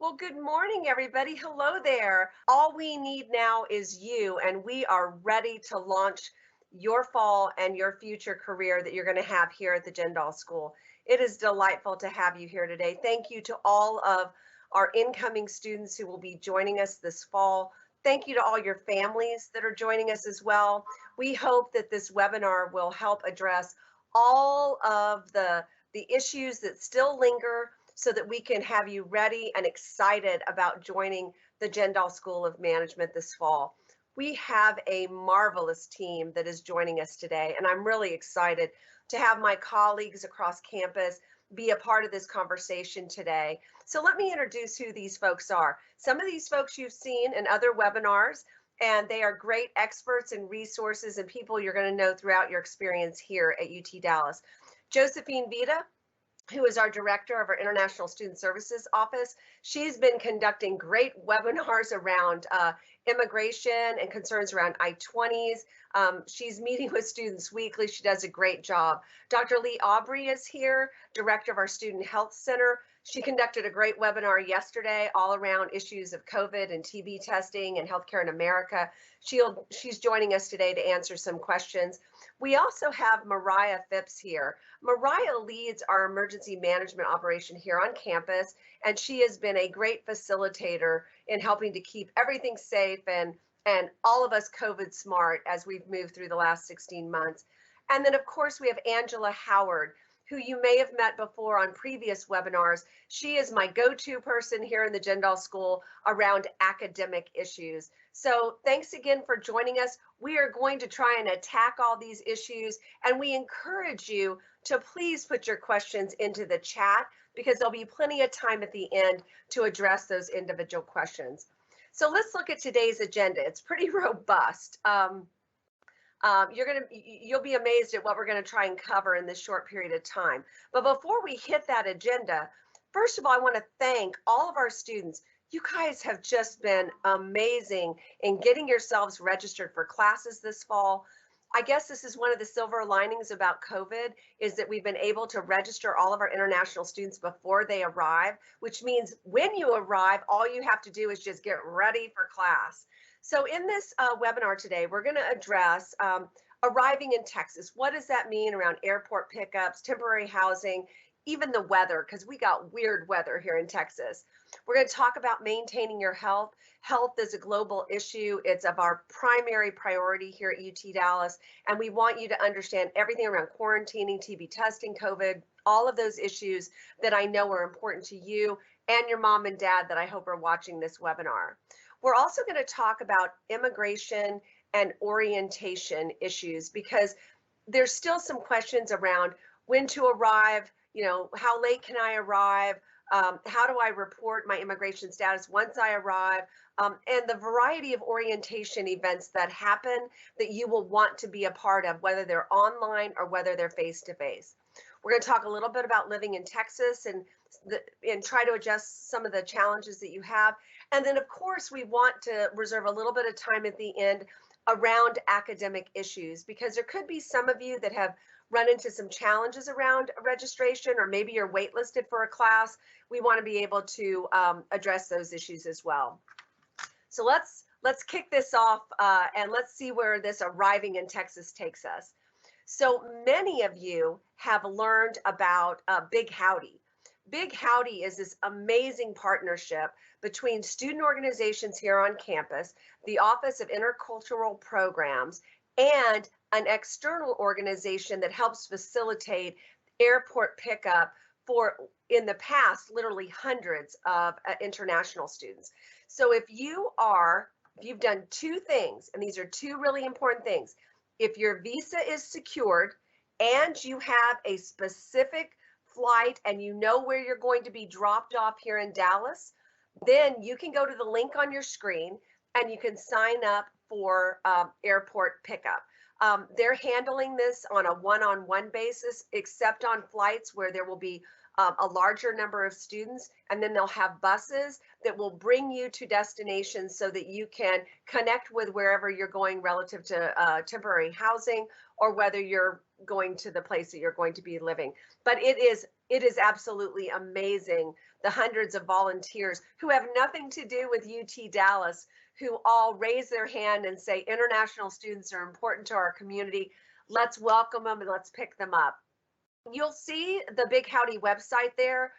Well, good morning, everybody. Hello there. All we need now is you, and we are ready to launch your fall and your future career that you're going to have here at the Jindal School. It is delightful to have you here today. Thank you to all of our incoming students who will be joining us this fall. Thank you to all your families that are joining us as well. We hope that this webinar will help address all of the issues that still linger so that we can have you ready and excited about joining the Jindal School of Management this fall. We have a marvelous team that is joining us today, and I'm really excited to have my colleagues across campus be a part of this conversation today. So let me introduce who these folks are. Some of these folks you've seen in other webinars, and they are great experts and resources and people you're going to know throughout your experience here at UT Dallas. Josephine Vita, who is our director of our International Student Services Office. She's been conducting great webinars around immigration and concerns around I-20s. She's meeting with students weekly. She does a great job. Dr. Lee Aubrey is here, director of our Student Health Center. She conducted a great webinar yesterday all around issues of COVID and TB testing and healthcare in America. She's joining us today to answer some questions. We also have Mariah Phipps here. Mariah leads our emergency management operation here on campus, and she has been a great facilitator in helping to keep everything safe and all of us COVID smart as we've moved through the last 16 months. And then, of course, we have Angela Howard, who you may have met before on previous webinars. She is my go-to person here in the Jindal School around academic issues. So thanks again for joining us. We are going to try and attack all these issues, and we encourage you to please put your questions into the chat because there'll be plenty of time at the end to address those individual questions. So let's look at today's agenda. It's pretty robust. You'll be amazed at what we're going to try and cover in this short period of time. But before we hit that agenda, first of all, I want to thank all of our students. You guys have just been amazing in getting yourselves registered for classes this fall. I guess this is one of the silver linings about COVID is that we've been able to register all of our international students before they arrive, which means when you arrive, all you have to do is just get ready for class. So in this webinar today, we're going to address arriving in Texas. What does that mean around airport pickups, temporary housing, even the weather, because we got weird weather here in Texas. We're going to talk about maintaining your health. Health is a global issue. It's of our primary priority here at UT Dallas, and we want you to understand everything around quarantining, TB testing, COVID, all of those issues that I know are important to you and your mom and dad that I hope are watching this webinar. We're also going to talk about immigration and orientation issues because there's still some questions around when to arrive, how late can I arrive? How do I report my immigration status once I arrive? And the variety of orientation events that happen that you will want to be a part of, whether they're online or whether they're face-to-face. We're going to talk a little bit about living in Texas and try to adjust some of the challenges that you have. And then, of course, we want to reserve a little bit of time at the end around academic issues, because there could be some of you that have run into some challenges around registration, or maybe you're waitlisted for a class. We want to be able to address those issues as well. So let's kick this off and let's see where this arriving in Texas takes us. So many of you have learned about Big Howdy. Big Howdy is this amazing partnership between student organizations here on campus, the Office of Intercultural Programs, and an external organization that helps facilitate airport pickup for, in the past, literally hundreds of international students. So if you've done two things, and these are two really important things. If your visa is secured and you have a specific flight and you know where you're going to be dropped off here in Dallas, then you can go to the link on your screen and you can sign up for airport pickup. They're handling this on a one-on-one basis, except on flights where there will be a larger number of students, and then they'll have buses that will bring you to destinations so that you can connect with wherever you're going relative to temporary housing or whether you're going to the place that you're going to be living. But it is absolutely amazing, the hundreds of volunteers who have nothing to do with UT Dallas, who all raise their hand and say international students are important to our community. Let's welcome them and let's pick them up. You'll see the Big Howdy website there,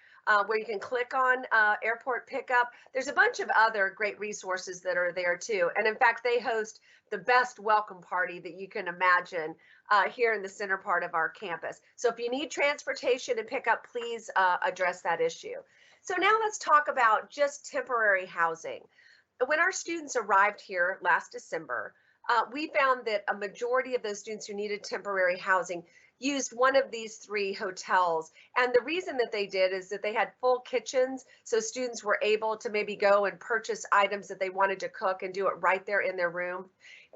where you can click on airport pickup. There's a bunch of other great resources that are there too. And in fact, they host the best welcome party that you can imagine here in the center part of our campus. So if you need transportation and pickup, please address that issue. So now let's talk about just temporary housing. When our students arrived here last December, we found that a majority of those students who needed temporary housing used one of these 3 hotels. And the reason that they did is that they had full kitchens, so students were able to maybe go and purchase items that they wanted to cook and do it right there in their room.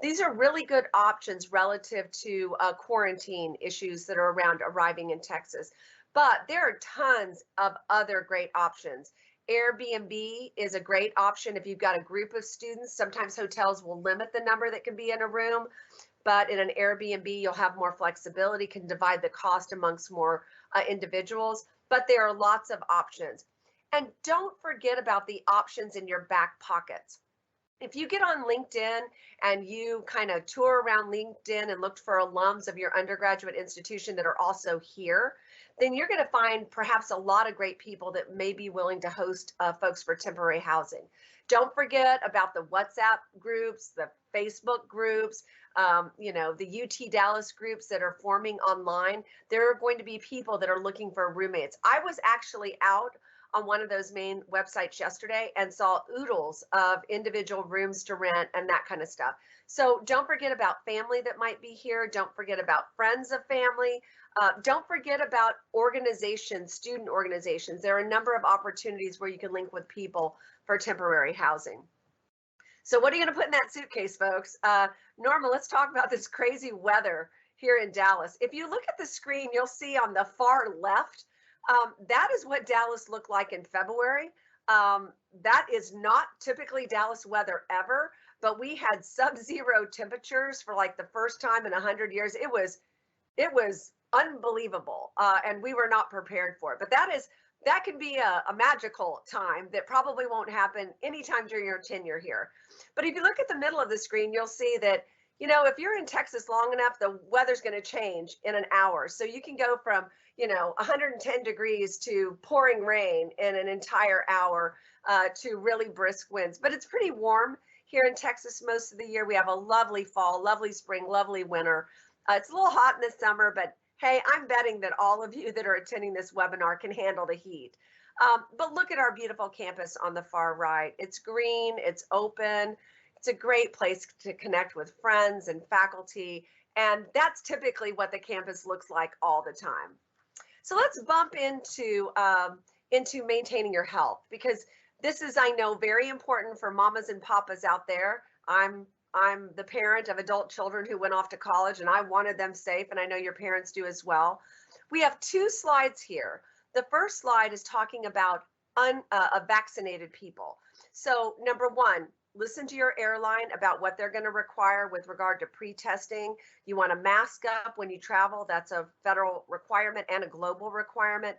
These are really good options relative to quarantine issues that are around arriving in Texas. But there are tons of other great options. Airbnb is a great option if you've got a group of students. Sometimes hotels will limit the number that can be in a room, but in an Airbnb, you'll have more flexibility, can divide the cost amongst more individuals, but there are lots of options. And don't forget about the options in your back pockets. If you get on LinkedIn and you kind of tour around LinkedIn and looked for alums of your undergraduate institution that are also here, then you're going to find perhaps a lot of great people that may be willing to host folks for temporary housing. Don't forget about the WhatsApp groups, the Facebook groups, the UT Dallas groups that are forming online. There are going to be people that are looking for roommates. I was actually out on one of those main websites yesterday and saw oodles of individual rooms to rent and that kind of stuff. So don't forget about family that might be here. Don't forget about friends of family. Don't forget about organizations, student organizations. There are a number of opportunities where you can link with people for temporary housing. So what are you going to put in that suitcase, folks? Norma, let's talk about this crazy weather here in Dallas. If you look at the screen, you'll see on the far left, that is what Dallas looked like in February. That is not typically Dallas weather ever, but we had sub-zero temperatures for like the first time in 100 years. It was unbelievable, and we were not prepared for it. But that can be a magical time that probably won't happen anytime during your tenure here. But if you look at the middle of the screen, you'll see that, if you're in Texas long enough, the weather's going to change in an hour. So you can go from, 110 degrees to pouring rain in an entire hour to really brisk winds. But it's pretty warm here in Texas most of the year. We have a lovely fall, lovely spring, lovely winter. It's a little hot in the summer, but hey, I'm betting that all of you that are attending this webinar can handle the heat. But look at our beautiful campus on the far right. It's green, it's open. It's a great place to connect with friends and faculty. And that's typically what the campus looks like all the time. So let's bump into maintaining your health, because this is, I know, very important for mamas and papas out there. I'm the parent of adult children who went off to college, and I wanted them safe, and I know your parents do as well. We have 2 slides here. The first slide is talking about vaccinated people. So number 1, listen to your airline about what they're going to require with regard to pre-testing. You want to mask up when you travel. That's a federal requirement and a global requirement.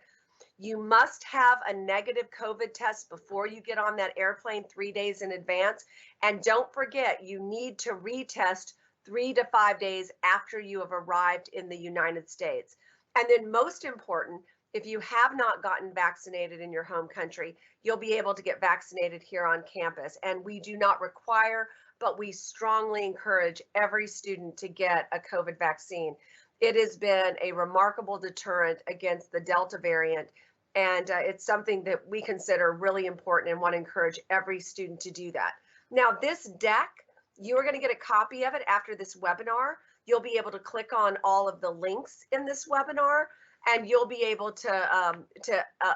You must have a negative COVID test before you get on that airplane 3 days in advance. And don't forget, you need to retest 3 to 5 days after you have arrived in the United States. And then most important, if you have not gotten vaccinated in your home country, you'll be able to get vaccinated here on campus. And we do not require, but we strongly encourage every student to get a COVID vaccine. It has been a remarkable deterrent against the Delta variant, and it's something that we consider really important and want to encourage every student to do that. Now, this deck, you are going to get a copy of it after this webinar. You'll be able to click on all of the links in this webinar, and you'll be able to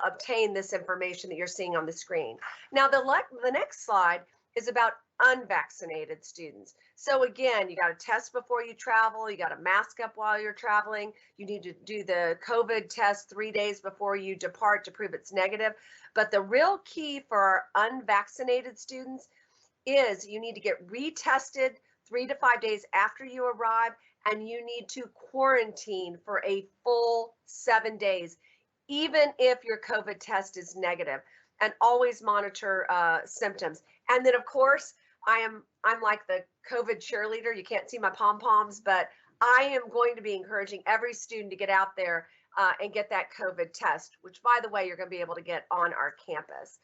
obtain this information that you're seeing on the screen. Now, the next slide is about unvaccinated students. So again, you got to test before you travel. You got to mask up while you're traveling. You need to do the COVID test 3 days before you depart to prove it's negative. But the real key for our unvaccinated students is you need to get retested 3 to 5 days after you arrive, and you need to quarantine for a full 7 days, even if your COVID test is negative, and always monitor symptoms. And then, of course, I'm like the COVID cheerleader. You can't see my pom poms, but I am going to be encouraging every student to get out there and get that COVID test, which, by the way, you're going to be able to get on our campus.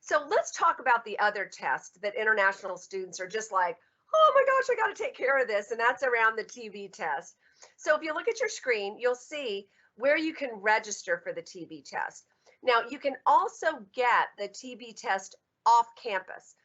So let's talk about the other test that international students are just like, oh my gosh, I got to take care of this. And that's around the TB test. So if you look at your screen, you'll see where you can register for the TB test. Now, you can also get the TB test off campus,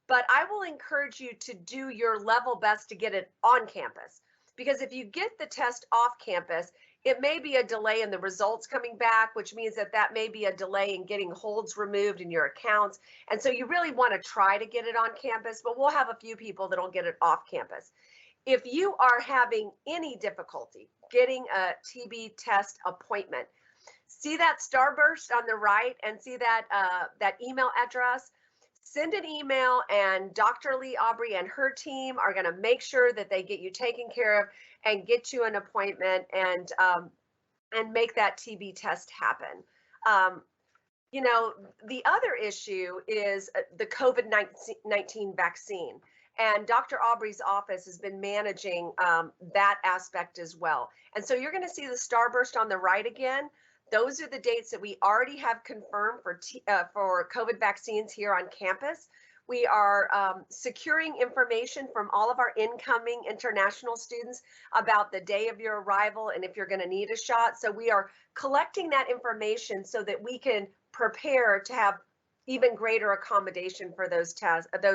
but I will encourage you to do your level best to get it on campus. Because if you get the test off campus, it may be a delay in the results coming back, which means that that may be a delay in getting holds removed in your accounts. And so you really want to try to get it on campus, but we'll have a few people that'll get it off campus. If you are having any difficulty getting a TB test appointment, see that starburst on the right and see that that email address. Send an email, and Dr. Lee Aubrey and her team are going to make sure that they get you taken care of and get you an appointment and make that TB test happen. You know, the other issue is the COVID-19 vaccine. And Dr. Aubrey's office has been managing that aspect as well. And so you're going to see the starburst on the right again. Those are the dates that we already have confirmed for COVID vaccines here on campus. We are securing information from all of our incoming international students about the day of your arrival and if you're going to need a shot. So we are collecting that information so that we can prepare to have even greater accommodation for those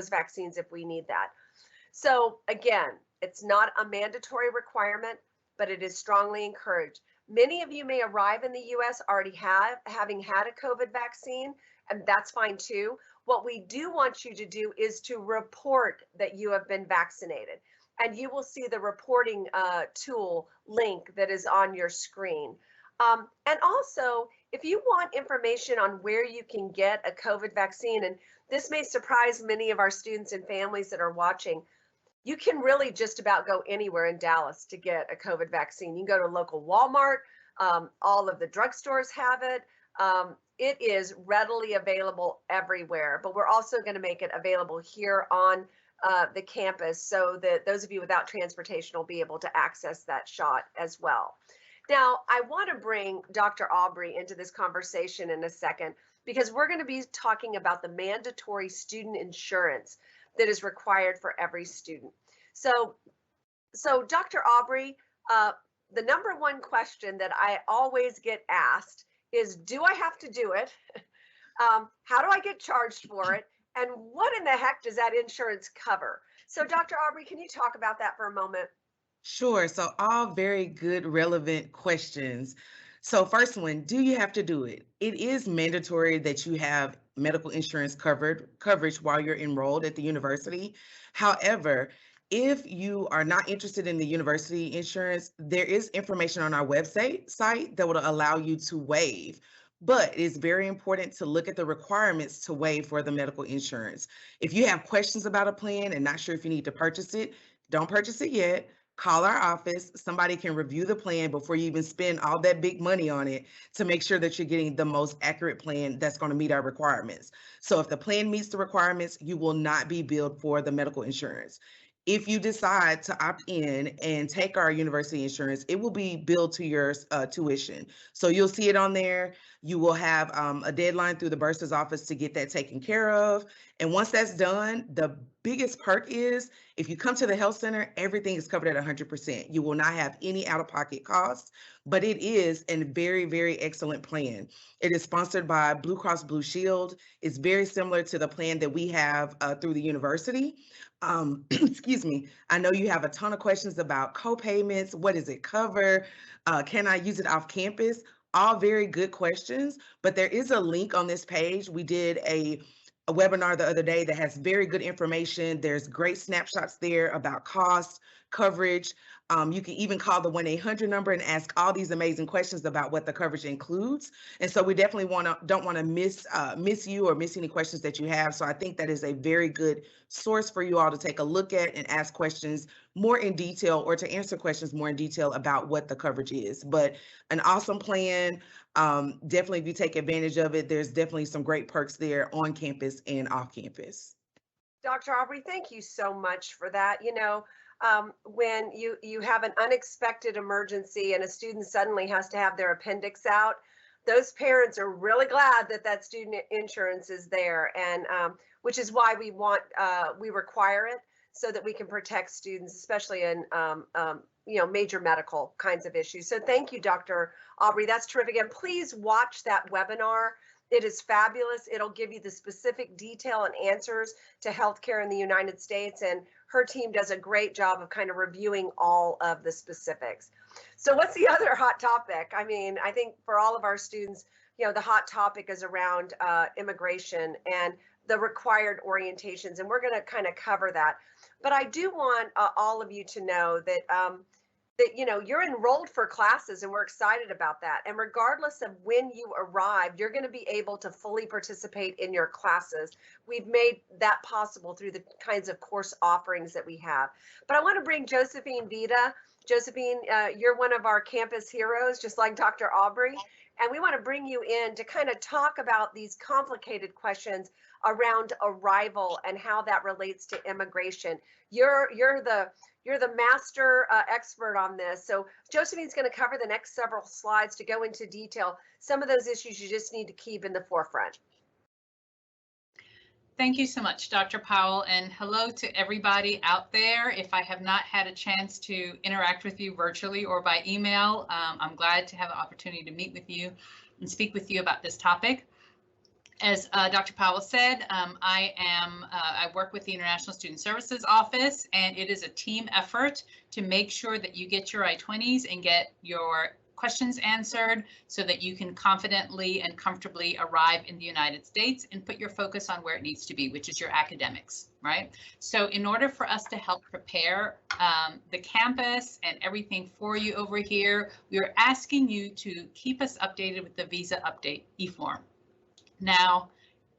vaccines if we need that. So again, it's not a mandatory requirement, but it is strongly encouraged. Many of you may arrive in the US already having had a COVID vaccine, and that's fine too. What we do want you to do is to report that you have been vaccinated. And you will see the reporting tool link that is on your screen. And also, if you want information on where you can get a COVID vaccine, and this may surprise many of our students and families that are watching, you can really just about go anywhere in Dallas to get a COVID vaccine. You can go to a local Walmart. All of the drugstores have it. It is readily available everywhere, but we're also going to make it available here on the campus so that those of you without transportation will be able to access that shot as well. Now, I want to bring Dr. Aubrey into this conversation in a second because we're going to be talking about the mandatory student insurance that is required for every student. So Dr. Aubrey, the number one question that I always get asked is, do I have to do it? How do I get charged for it? And what in the heck does that insurance cover? So Dr. Aubrey, can you talk about that for a moment? Sure. So all very good, relevant questions. So first one, do you have to do it? It is mandatory that you have medical insurance coverage while you're enrolled at the university. However, if you are not interested in the university insurance, there is information on our website that will allow you to waive. But it's very important to look at the requirements to waive for the medical insurance. If you have questions about a plan and not sure if you need to purchase it, don't purchase it yet. Call our office. Somebody can review the plan before you even spend all that big money on it to make sure that you're getting the most accurate plan that's going to meet our requirements. So if the plan meets the requirements, you will not be billed for the medical insurance. If you decide to opt in and take our university insurance, it will be billed to your tuition. So you'll see it on there. You will have a deadline through the bursar's office to get that taken care of. And once that's done, the biggest perk is if you come to the health center, everything is covered at 100%. You will not have any out-of-pocket costs, but it is a very, very excellent plan. It is sponsored by Blue Cross Blue Shield. It's very similar to the plan that we have through the university. Excuse me. I know you have a ton of questions about co-payments. What does it cover? Can I use it off campus? All very good questions, but there is a link on this page. We did a a webinar the other day that has very good information. There's great snapshots there about cost, coverage. You can even call the 1-800 number and ask all these amazing questions about what the coverage includes. And so we definitely don't want to miss you or miss any questions that you have. So I think that is a very good source for you all to take a look at and ask questions more in detail, or to answer questions more in detail about what the coverage is. But an awesome plan. Definitely, if you take advantage of it, there's definitely some great perks there on campus and off campus. Dr. Aubrey, thank you so much for that. When you have an unexpected emergency and a student suddenly has to have their appendix out, those parents are really glad that that student insurance is there, and which is why we require it, so that we can protect students, especially in major medical kinds of issues. So thank you, Dr. Aubrey. That's terrific. And please watch that webinar. It is fabulous. It'll give you the specific detail and answers to healthcare in the United States. And her team does a great job of kind of reviewing all of the specifics. So what's the other hot topic? I mean, I think for all of our students, the hot topic is around immigration and the required orientations. And we're going to kind of cover that. But I do want all of you to know that you're enrolled for classes, and we're excited about that. And regardless of when you arrive, you're going to be able to fully participate in your classes. We've made that possible through the kinds of course offerings that we have. But I want to bring Josephine Vida. Josephine, you're one of our campus heroes, just like Dr. Aubrey. And we want to bring you in to kind of talk about these complicated questions around arrival and how that relates to immigration. You're the master expert on this. So Josephine's going to cover the next several slides to go into detail some of those issues you just need to keep in the forefront. Thank you so much, Dr. Powell, and hello to everybody out there. If I have not had a chance to interact with you virtually or by email, I'm glad to have the opportunity to meet with you and speak with you about this topic. As Dr. Powell said, I work with the International Student Services Office, and it is a team effort to make sure that you get your I-20s and get your questions answered so that you can confidently and comfortably arrive in the United States and put your focus on where it needs to be, which is your academics, right? So in order for us to help prepare the campus and everything for you over here, we are asking you to keep us updated with the visa update Eform. Now,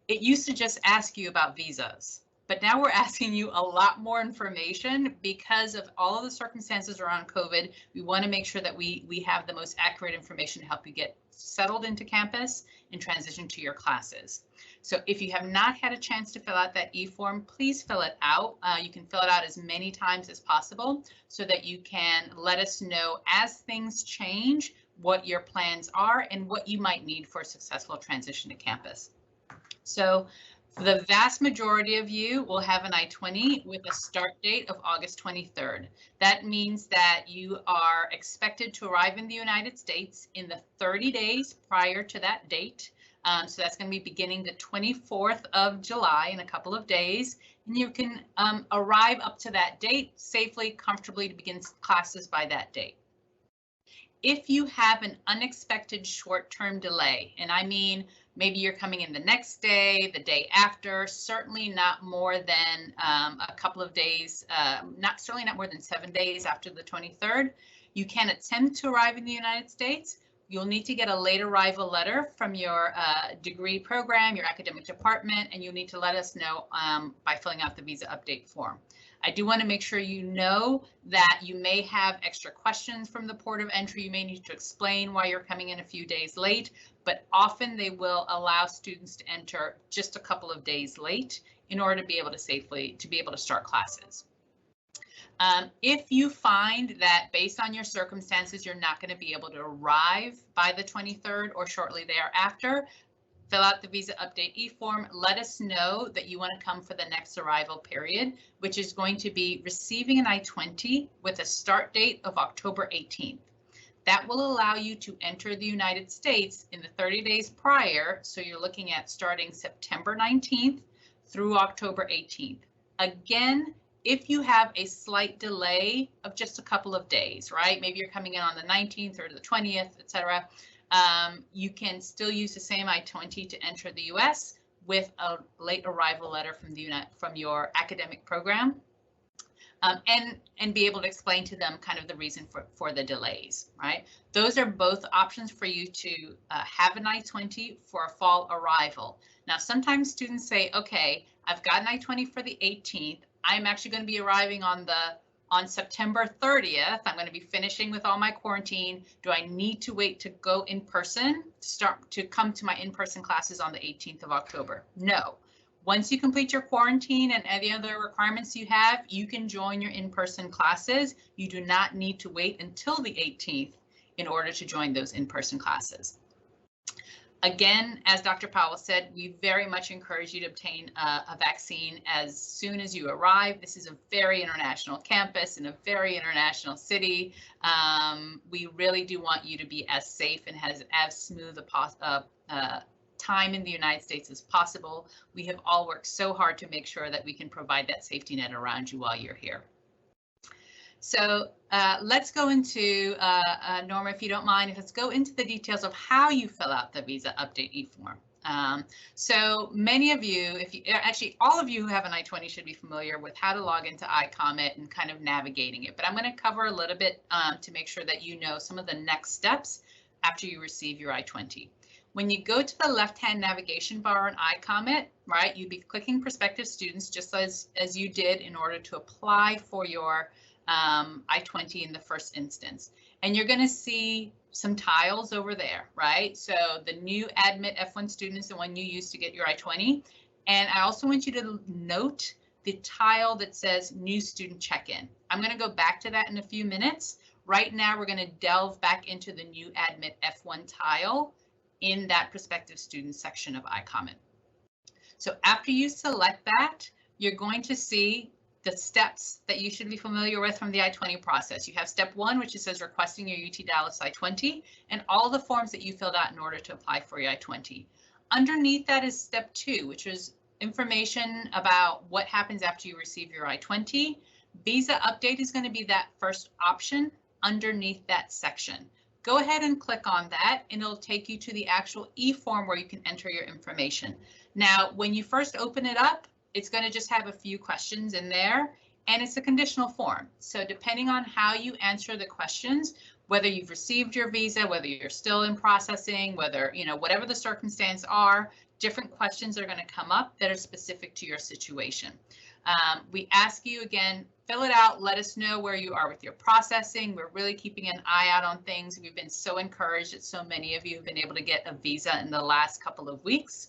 it used to just ask you about visas, but now we're asking you a lot more information because of all of the circumstances around COVID. We want to make sure that we have the most accurate information to help you get settled into campus and transition to your classes. So if you have not had a chance to fill out that e-form, please fill it out. You can fill it out as many times as possible so that you can let us know as things change what your plans are and what you might need for a successful transition to campus. So the vast majority of you will have an I-20 with a start date of August 23rd. That means that you are expected to arrive in the United States in the 30 days prior to that date. So that's going to be beginning the 24th of July in a couple of days. And you can arrive up to that date safely, comfortably to begin classes by that date. If you have an unexpected short-term delay, and I mean, maybe you're coming in the next day, the day after, certainly not more than a couple of days, certainly not more than 7 days after the 23rd, you can attempt to arrive in the United States. You'll need to get a late arrival letter from your degree program, your academic department, and you'll need to let us know by filling out the visa update form. I do want to make sure you know that you may have extra questions from the port of entry. You may need to explain why you're coming in a few days late, but often they will allow students to enter just a couple of days late in order to be able to start classes. If you find that based on your circumstances, you're not going to be able to arrive by the 23rd or shortly thereafter, fill out the visa update e-form, let us know that you want to come for the next arrival period, which is going to be receiving an I-20 with a start date of October 18th. That will allow you to enter the United States in the 30 days prior, so you're looking at starting September 19th through October 18th. Again, if you have a slight delay of just a couple of days, right? Maybe you're coming in on the 19th or the 20th, etc. You can still use the same I-20 to enter the US, with a late arrival letter from your academic program. And be able to explain to them kind of the reason for the delays, right? Those are both options for you to have an I-20 for a fall arrival. Now, sometimes students say, okay, I've got an I-20 for the 18th. I'm actually going to be arriving on September 30th. I'm going to be finishing with all my quarantine. Do I need to wait to go in person, to come to my in-person classes on the 18th of October? No. Once you complete your quarantine and any other requirements you have, you can join your in-person classes. You do not need to wait until the 18th in order to join those in-person classes. Again, as Dr. Powell said, we very much encourage you to obtain a vaccine as soon as you arrive. This is a very international campus in a very international city. We really do want you to be as safe and as smooth a time in the United States as possible. We have all worked so hard to make sure that we can provide that safety net around you while you're here. So let's go into, Norma, if you don't mind, let's go into the details of how you fill out the visa update e-form. So many of you, actually all of you who have an I-20 should be familiar with how to log into iCommet and kind of navigating it, but I'm going to cover a little bit to make sure that you know some of the next steps after you receive your I-20. When you go to the left-hand navigation bar on iCommet, right, you'd be clicking prospective students just as you did in order to apply for your I-20 in the first instance. And you're going to see some tiles over there, right? So the new Admit F1 student is the one you used to get your I-20. And I also want you to note the tile that says New Student Check-in. I'm going to go back to that in a few minutes. Right now, we're going to delve back into the new Admit F1 tile in that prospective student section of iCommet. So after you select that, you're going to see the steps that you should be familiar with from the I-20 process. You have step 1, which says requesting your UT Dallas I-20 and all the forms that you filled out in order to apply for your I-20. Underneath that is step 2, which is information about what happens after you receive your I-20. Visa update is going to be that first option underneath that section. Go ahead and click on that and it'll take you to the actual e-form where you can enter your information. Now, when you first open it up, it's going to just have a few questions in there and it's a conditional form. So depending on how you answer the questions, whether you've received your visa, whether you're still in processing, whether, whatever the circumstance are, different questions are going to come up that are specific to your situation. We ask you again, fill it out, let us know where you are with your processing. We're really keeping an eye out on things. We've been so encouraged that so many of you have been able to get a visa in the last couple of weeks.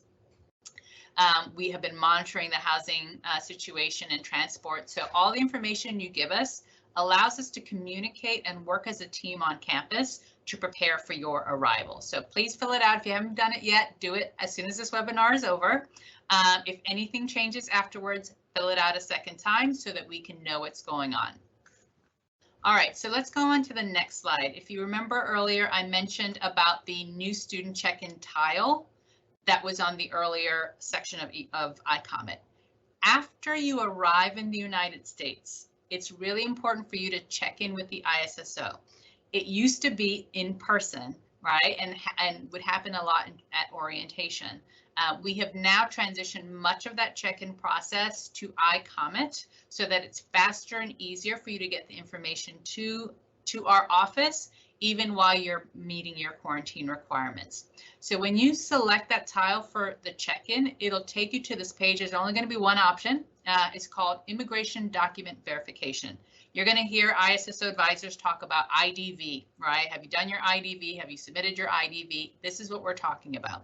We have been monitoring the housing situation and transport. So all the information you give us allows us to communicate and work as a team on campus to prepare for your arrival. So please fill it out. If you haven't done it yet, do it as soon as this webinar is over. If anything changes afterwards, fill it out a second time so that we can know what's going on. All right, so let's go on to the next slide. If you remember earlier, I mentioned about the new student check-in tile that was on the earlier section of iCommet. After you arrive in the United States, it's really important for you to check in with the ISSO. It used to be in person, right, and would happen a lot at orientation. We have now transitioned much of that check-in process to iCommet so that it's faster and easier for you to get the information to our office, even while you're meeting your quarantine requirements. So when you select that tile for the check-in, it'll take you to this page. There's only going to be one option. It's called Immigration Document Verification. You're going to hear ISSO advisors talk about IDV, right? Have you done your IDV? Have you submitted your IDV? This is what we're talking about.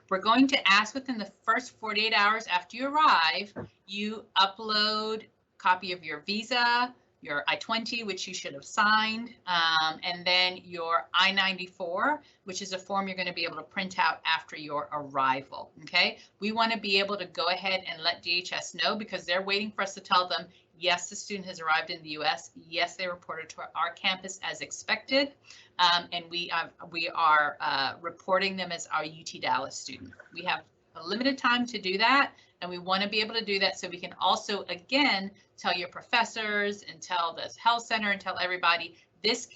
We're going to ask within the first 48 hours after you arrive, you upload a copy of your visa, your I-20, which you should have signed, and then your I-94, which is a form you're going to be able to print out after your arrival, okay? We want to be able to go ahead and let DHS know because they're waiting for us to tell them, yes, the student has arrived in the U.S., yes, they reported to our campus as expected, and we are reporting them as our UT Dallas student. We have a limited time to do that, and we want to be able to do that so we can also, again, tell your professors and tell the health center and tell everybody this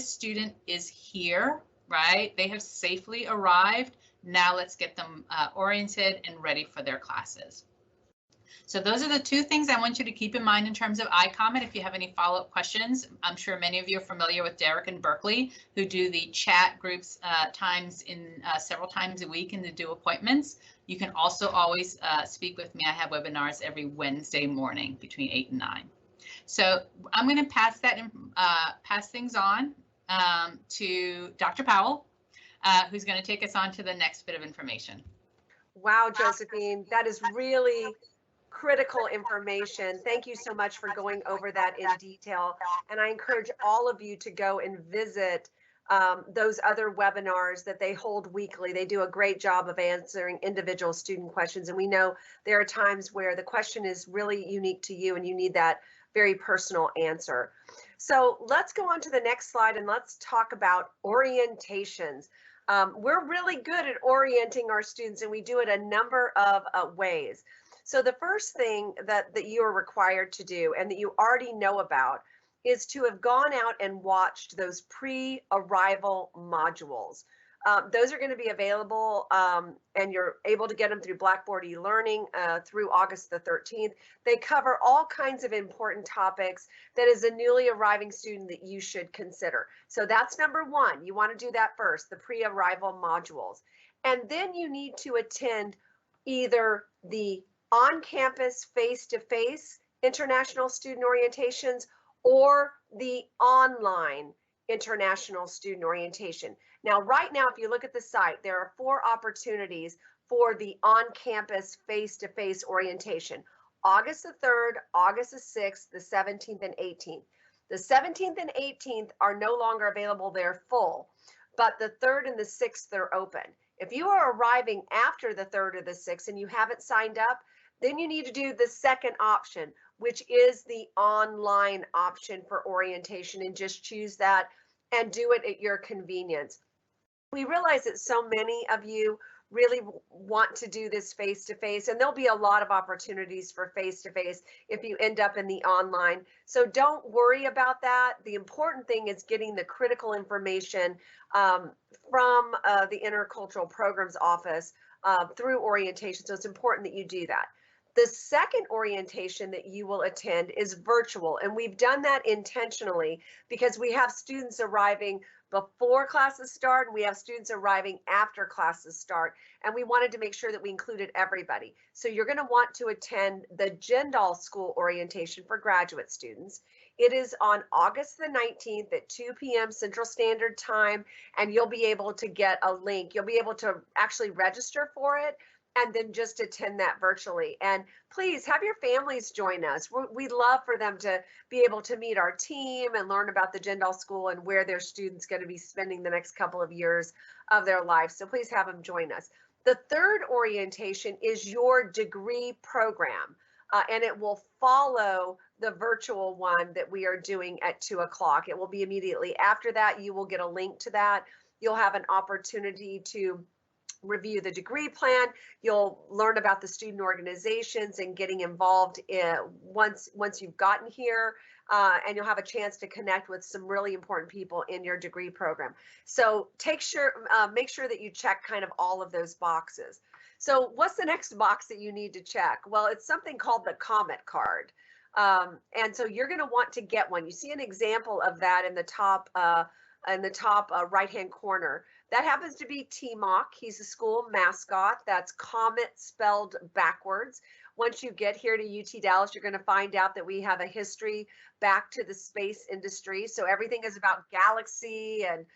student is here, right? They have safely arrived. Now let's get them oriented and ready for their classes. So those are the two things I want you to keep in mind in terms of iComment. If you have any follow-up questions, I'm sure many of you are familiar with Derek and Berkeley, who do the chat groups several times a week and to do appointments. You can also always speak with me. I have webinars every Wednesday morning between 8 and 9. So I'm going to pass things on to Dr. Powell, who's going to take us on to the next bit of information. Wow, Josephine, that is really critical information. Thank you so much for going over that in detail. And I encourage all of you to go and visit those other webinars that they hold weekly. They do a great job of answering individual student questions. And we know there are times where the question is really unique to you and you need that very personal answer. So let's go on to the next slide and let's talk about orientations. We're really good at orienting our students and we do it a number of ways. So the first thing that you are required to do and that you already know about is to have gone out and watched those pre-arrival modules. Those are going to be available and you're able to get them through Blackboard eLearning through August the 13th. They cover all kinds of important topics that as a newly arriving student that you should consider. So that's number one. You want to do that first, the pre-arrival modules. And then you need to attend either the on-campus face-to-face international student orientations or the online international student orientation. Now, right now, if you look at the site, there are 4 opportunities for the on-campus face-to-face orientation. August the 3rd, August the 6th, the 17th and 18th. The 17th and 18th are no longer available, they're full, but the 3rd and the 6th are open. If you are arriving after the 3rd or the 6th and you haven't signed up, then you need to do the second option, which is the online option for orientation, and just choose that and do it at your convenience. We realize that so many of you really want to do this face-to-face, and there'll be a lot of opportunities for face-to-face if you end up in the online. So don't worry about that. The important thing is getting the critical information from the Intercultural Programs Office through orientation. So it's important that you do that. The second orientation that you will attend is virtual, and we've done that intentionally because we have students arriving before classes start and we have students arriving after classes start, and we wanted to make sure that we included everybody. So you're going to want to attend the Jindal School orientation for graduate students. It is on August the 19th at 2 p.m. Central Standard Time, and you'll be able to get a link. You'll be able to actually register for it and then just attend that virtually. And please have your families join us. We'd love for them to be able to meet our team and learn about the Jindal School and where their students going to be spending the next couple of years of their life. So please have them join us. The third orientation is your degree program, and it will follow the virtual one that we are doing at 2 o'clock. It will be immediately after that. You will get a link to that. You'll have an opportunity to review the degree plan. You'll learn about the student organizations and getting involved once you've gotten here, and you'll have a chance to connect with some really important people in your degree program. So make sure that you check kind of all of those boxes. So what's the next box that you need to check? Well, it's something called the comment card. And so you're going to want to get one. You see an example of that in the top right-hand corner. That happens to be T-Mock. He's a school mascot. That's Comet spelled backwards. Once you get here to UT Dallas, you're going to find out that we have a history back to the space industry. So everything is about galaxy and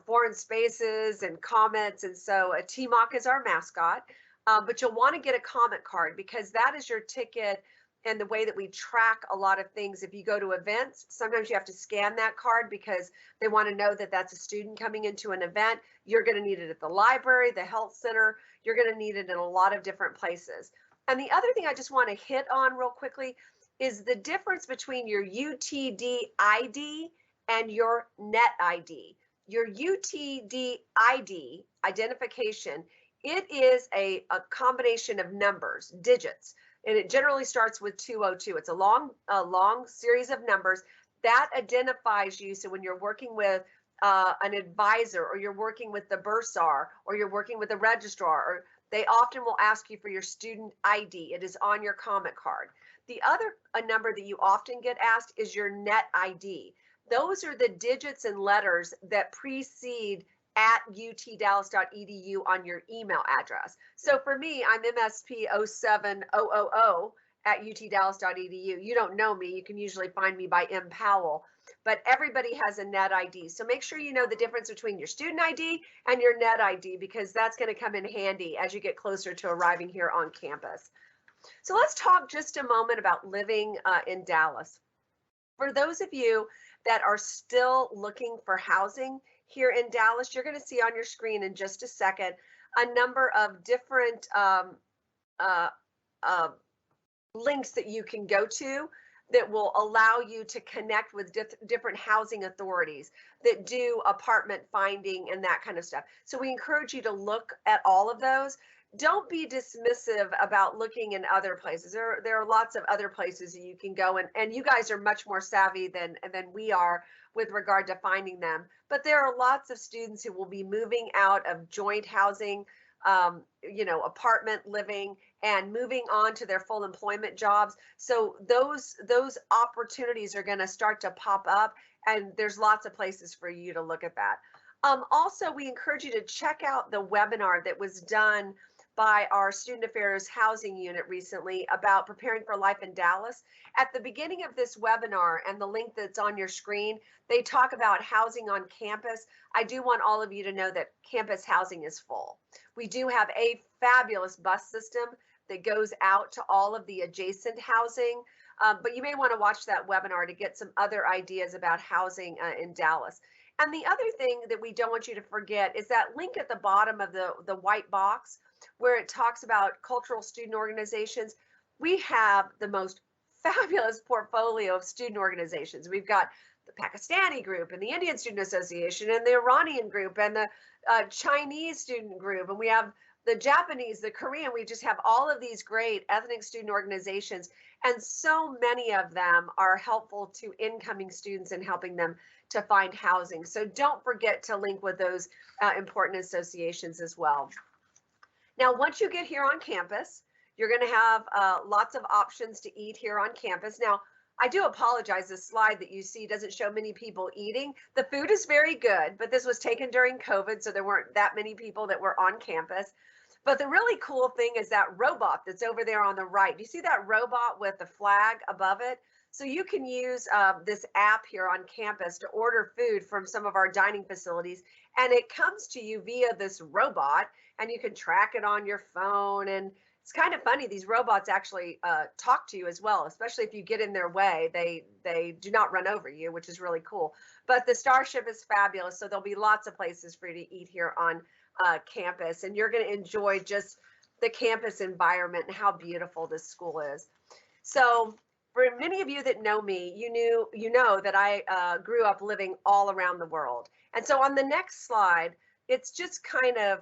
foreign spaces and comets. And so a T-Mock is our mascot. But you'll want to get a comment card because that is your ticket. And the way that we track a lot of things, if you go to events, sometimes you have to scan that card because they want to know that that's a student coming into an event. You're going to need it at the library, the health center. You're going to need it in a lot of different places. And the other thing I just want to hit on real quickly is the difference between your UTD ID and your NET ID. Your UTD ID, identification, it is a combination of numbers, digits. And it generally starts with 202. It's a long series of numbers that identifies you. So when you're working with an advisor, or you're working with the bursar, or you're working with the registrar, or they often will ask you for your student ID. It is on your comment card. The other number that you often get asked is your net ID. Those are the digits and letters that precede at utdallas.edu on your email address. So for me, I'm MSP07000 at utdallas.edu. You don't know me, you can usually find me by M. Powell, but everybody has a net ID. So make sure you know the difference between your student ID and your net ID, because that's going to come in handy as you get closer to arriving here on campus. So let's talk just a moment about living in Dallas. For those of you that are still looking for housing here in Dallas, you're going to see on your screen in just a second a number of different links that you can go to that will allow you to connect with different housing authorities that do apartment finding and that kind of stuff. So we encourage you to look at all of those. Don't be dismissive about looking in other places. There are lots of other places that you can go, and you guys are much more savvy than we are with regard to finding them. But there are lots of students who will be moving out of joint housing, apartment living, and moving on to their full employment jobs. So those opportunities are going to start to pop up, and there's lots of places for you to look at that. Also, we encourage you to check out the webinar that was done by our Student Affairs Housing Unit recently about preparing for life in Dallas. At the beginning of this webinar, and the link that's on your screen, they talk about housing on campus. I do want all of you to know that campus housing is full. We do have a fabulous bus system that goes out to all of the adjacent housing, but you may want to watch that webinar to get some other ideas about housing in Dallas. And the other thing that we don't want you to forget is that link at the bottom of the white box where it talks about cultural student organizations. We have the most fabulous portfolio of student organizations. We've got the Pakistani group and the Indian Student Association and the Iranian group and the Chinese student group, and we have the Japanese, the Korean. We just have all of these great ethnic student organizations, and so many of them are helpful to incoming students and helping them to find housing. So don't forget to link with those important associations as well. Now, once you get here on campus, you're going to have lots of options to eat here on campus. Now, I do apologize, this slide that you see doesn't show many people eating. The food is very good, but this was taken during COVID, so there weren't that many people that were on campus. But the really cool thing is that robot that's over there on the right. Do you see that robot with the flag above it? So you can use this app here on campus to order food from some of our dining facilities, and it comes to you via this robot, and you can track it on your phone. And it's kind of funny, these robots actually talk to you as well, especially if you get in their way. They do not run over you, which is really cool. But the Starship is fabulous, so there'll be lots of places for you to eat here on campus, and you're going to enjoy just the campus environment and how beautiful this school is. So for many of you that know me, you know that I grew up living all around the world. And so on the next slide, it's just kind of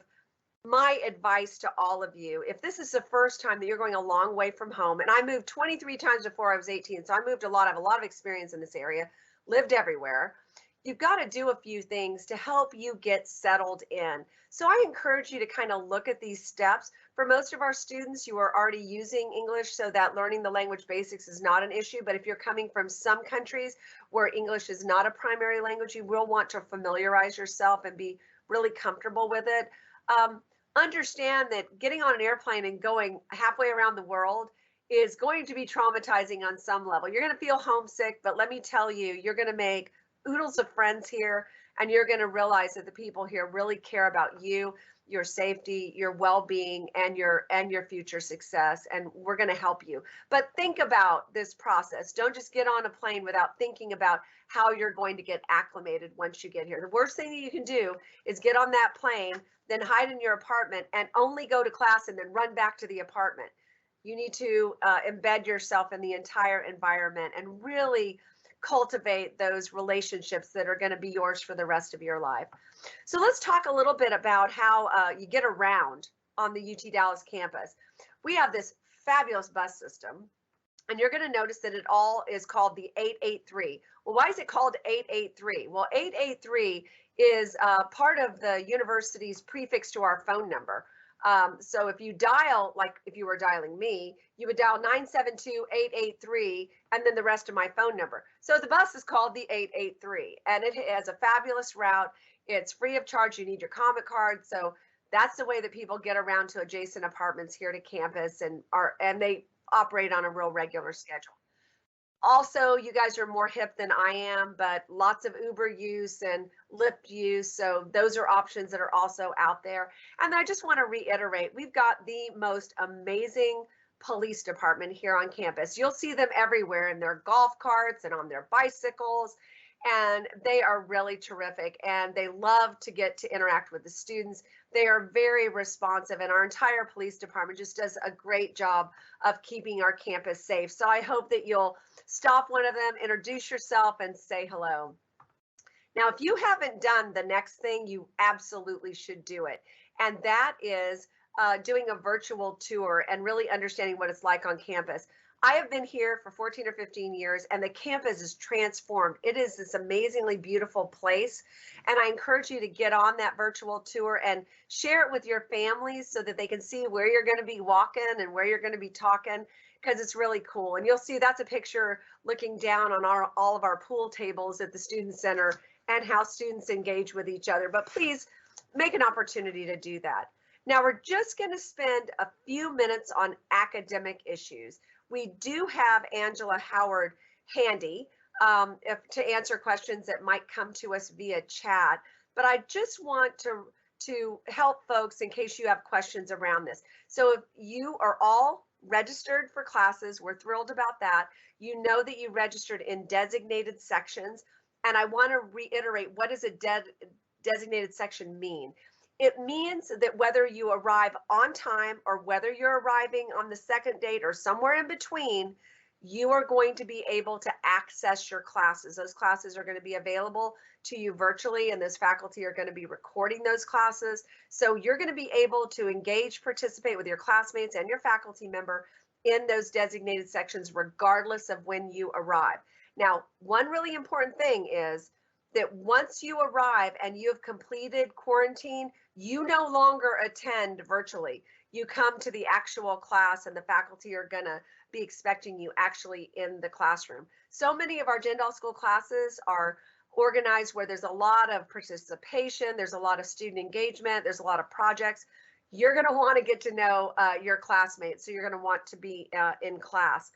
my advice to all of you. If this is the first time that you're going a long way from home, and I moved 23 times before I was 18, so I moved a lot. I have a lot of experience in this area, lived everywhere. You've got to do a few things to help you get settled in. So I encourage you to kind of look at these steps. For most of our students, you are already using English, so that learning the language basics is not an issue. But if you're coming from some countries where English is not a primary language, you will want to familiarize yourself and be really comfortable with it. Understand that getting on an airplane and going halfway around the world is going to be traumatizing on some level. You're going to feel homesick, but let me tell you, you're going to make oodles of friends here, and you're going to realize that the people here really care about you, your safety, your well-being, and your future success, and we're going to help you. But think about this process. Don't just get on a plane without thinking about how you're going to get acclimated once you get here. The worst thing that you can do is get on that plane, then hide in your apartment and only go to class and then run back to the apartment. You need to embed yourself in the entire environment and really cultivate those relationships that are going to be yours for the rest of your life. So let's talk a little bit about how you get around on the UT Dallas campus. We have this fabulous bus system, and you're going to notice that it all is called the 883. Well, why is it called 883? Well, 883 is part of the university's prefix to our phone number. So if you dial, like if you were dialing me, you would dial 972-883 and then the rest of my phone number. So the bus is called the 883 and it has a fabulous route. It's free of charge. You need your Comet card. So that's the way that people get around to adjacent apartments here to campus, and they operate on a real regular schedule. Also, you guys are more hip than I am, but lots of Uber use and Lyft use. So those are options that are also out there. And I just want to reiterate, we've got the most amazing police department here on campus. You'll see them everywhere in their golf carts and on their bicycles. And they are really terrific, and they love to get to interact with the students. They are very responsive, and our entire police department just does a great job of keeping our campus safe. So I hope that you'll stop one of them, introduce yourself, and say hello. Now, if you haven't done the next thing, you absolutely should do it. And that is doing a virtual tour and really understanding what it's like on campus. I have been here for 14 or 15 years, and the campus is transformed. It is this amazingly beautiful place, and I encourage you to get on that virtual tour and share it with your families so that they can see where you're going to be walking and where you're going to be talking, because it's really cool. And you'll see that's a picture looking down on all of our pool tables at the Student Center and how students engage with each other. But please make an opportunity to do that. Now, we're just going to spend a few minutes on academic issues. We do have Angela Howard handy to answer questions that might come to us via chat, but I just want to help folks in case you have questions around this. So if you are all registered for classes, we're thrilled about that. You know that you registered in designated sections, and I want to reiterate, what does a designated section mean? It means that whether you arrive on time or whether you're arriving on the second date or somewhere in between, you are going to be able to access your classes. Those classes are going to be available to you virtually, and those faculty are going to be recording those classes. So you're going to be able to engage, participate with your classmates and your faculty member in those designated sections, regardless of when you arrive. Now, one really important thing is that once you arrive and you have completed quarantine, you no longer attend virtually. You come to the actual class, and the faculty are going to be expecting you actually in the classroom. So many of our Jindal School classes are organized where there's a lot of participation, there's a lot of student engagement, there's a lot of projects. You're going to want to get to know your classmates, so you're going to want to be in class.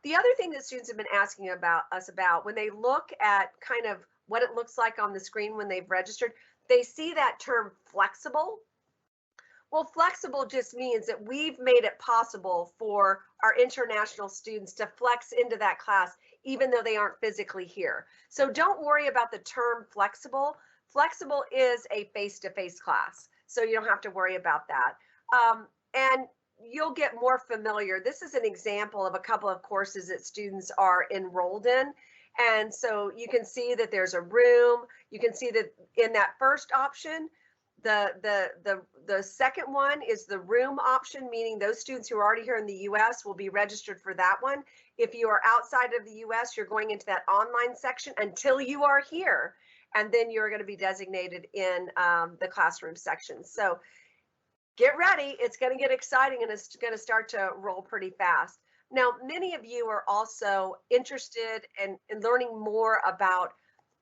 The other thing that students have been asking us about when they look at kind of what it looks like on the screen when they've registered, they see that term flexible. Well, flexible just means that we've made it possible for our international students to flex into that class, even though they aren't physically here. So don't worry about the term flexible. Flexible is a face-to-face class, so you don't have to worry about that. And you'll get more familiar. This is an example of a couple of courses that students are enrolled in. And so you can see that there's a room. You can see that in that first option, the second one is the room option, meaning those students who are already here in the US will be registered for that one. If you are outside of the US, you're going into that online section until you are here, and then you're going to be designated in the classroom section. So get ready. It's going to get exciting, and it's going to start to roll pretty fast. Now, many of you are also interested in learning more about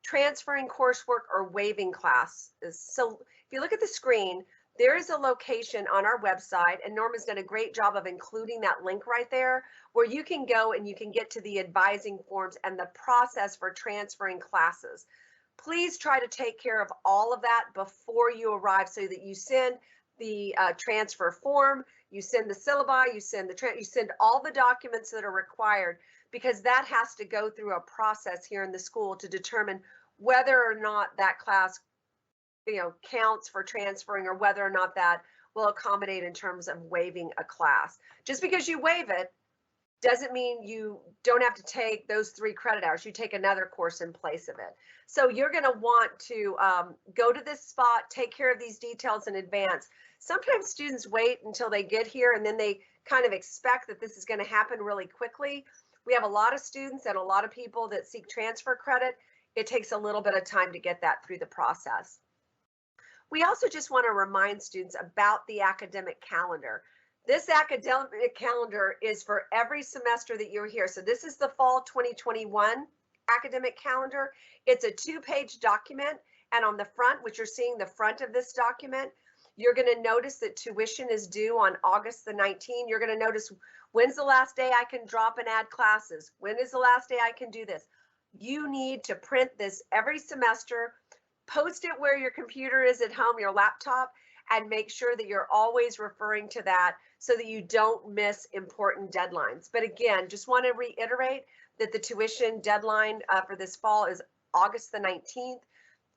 transferring coursework or waiving classes. So if you look at the screen, there is a location on our website, and Norma's done a great job of including that link right there, where you can go and you can get to the advising forms and the process for transferring classes. Please try to take care of all of that before you arrive, so that you send the transfer form, you send the syllabi, you send all the documents that are required, because that has to go through a process here in the school to determine whether or not that class, counts for transferring, or whether or not that will accommodate in terms of waiving a class. Just because you waive it doesn't mean you don't have to take those 3 credit hours. You take another course in place of it. So you're going to want to go to this spot, take care of these details in advance. Sometimes students wait until they get here, and then they kind of expect that this is going to happen really quickly. We have a lot of students and a lot of people that seek transfer credit. it takes a little bit of time to get that through the process. We also just want to remind students about the academic calendar. This academic calendar is for every semester that you're here. So this is the fall 2021 academic calendar. It's a 2-page document. And on the front, which you're seeing the front of this document, you're going to notice that tuition is due on August the 19th. You're going to notice when's the last day I can drop and add classes. When is the last day I can do this? You need to print this every semester, post it where your computer is at home, your laptop, and make sure that you're always referring to that so that you don't miss important deadlines. But again, just want to reiterate that the tuition deadline for this fall is August the 19th.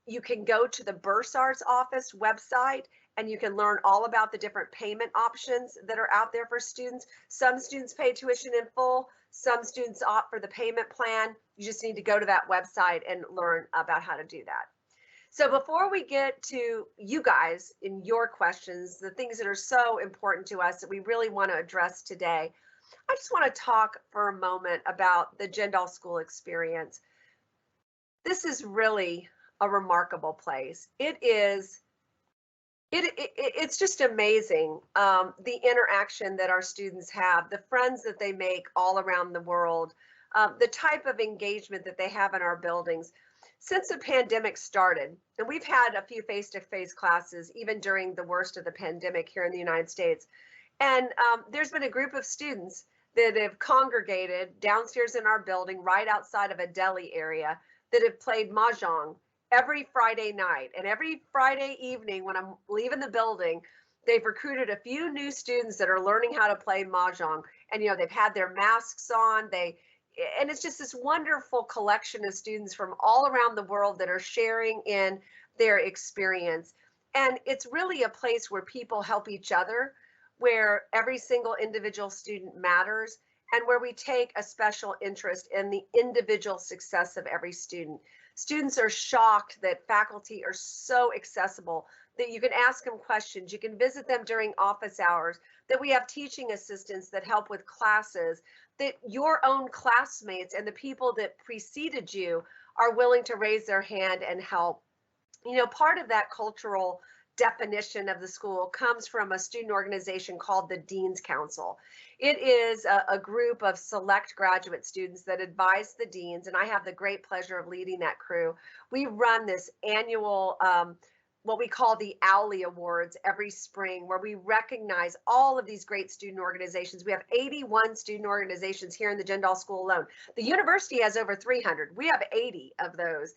You can go to the Bursar's office website and you can learn all about the different payment options that are out there for students. Some students pay tuition in full, some students opt for the payment plan. You just need to go to that website and learn about how to do that. So before we get to you guys in your questions, the things that are so important to us that we really want to address today, I just want to talk for a moment about the Jindal School experience. This is really a remarkable place. It's just amazing, the interaction that our students have, the friends that they make all around the world, the type of engagement that they have in our buildings. Since the pandemic started, and we've had a few face-to-face classes even during the worst of the pandemic here in the United States, and there's been a group of students that have congregated downstairs in our building right outside of a deli area that have played mahjong every Friday night. And every Friday evening when I'm leaving the building, they've recruited a few new students that are learning how to play mahjong. And, you know, they've had their masks on. And it's just this wonderful collection of students from all around the world that are sharing in their experience. And it's really a place where people help each other, where every single individual student matters, and where we take a special interest in the individual success of every student. Students are shocked that faculty are so accessible, that you can ask them questions, you can visit them during office hours, that we have teaching assistants that help with classes, that your own classmates and the people that preceded you are willing to raise their hand and help. You know, part of that cultural definition of the school comes from a student organization called the Dean's Council. It is a group of select graduate students that advise the deans, and I have the great pleasure of leading that crew. We run this annual what we call the Owly Awards every spring, where we recognize all of these great student organizations. We have 81 student organizations here in the Jindal School alone. The university has over 300. We have 80 of those.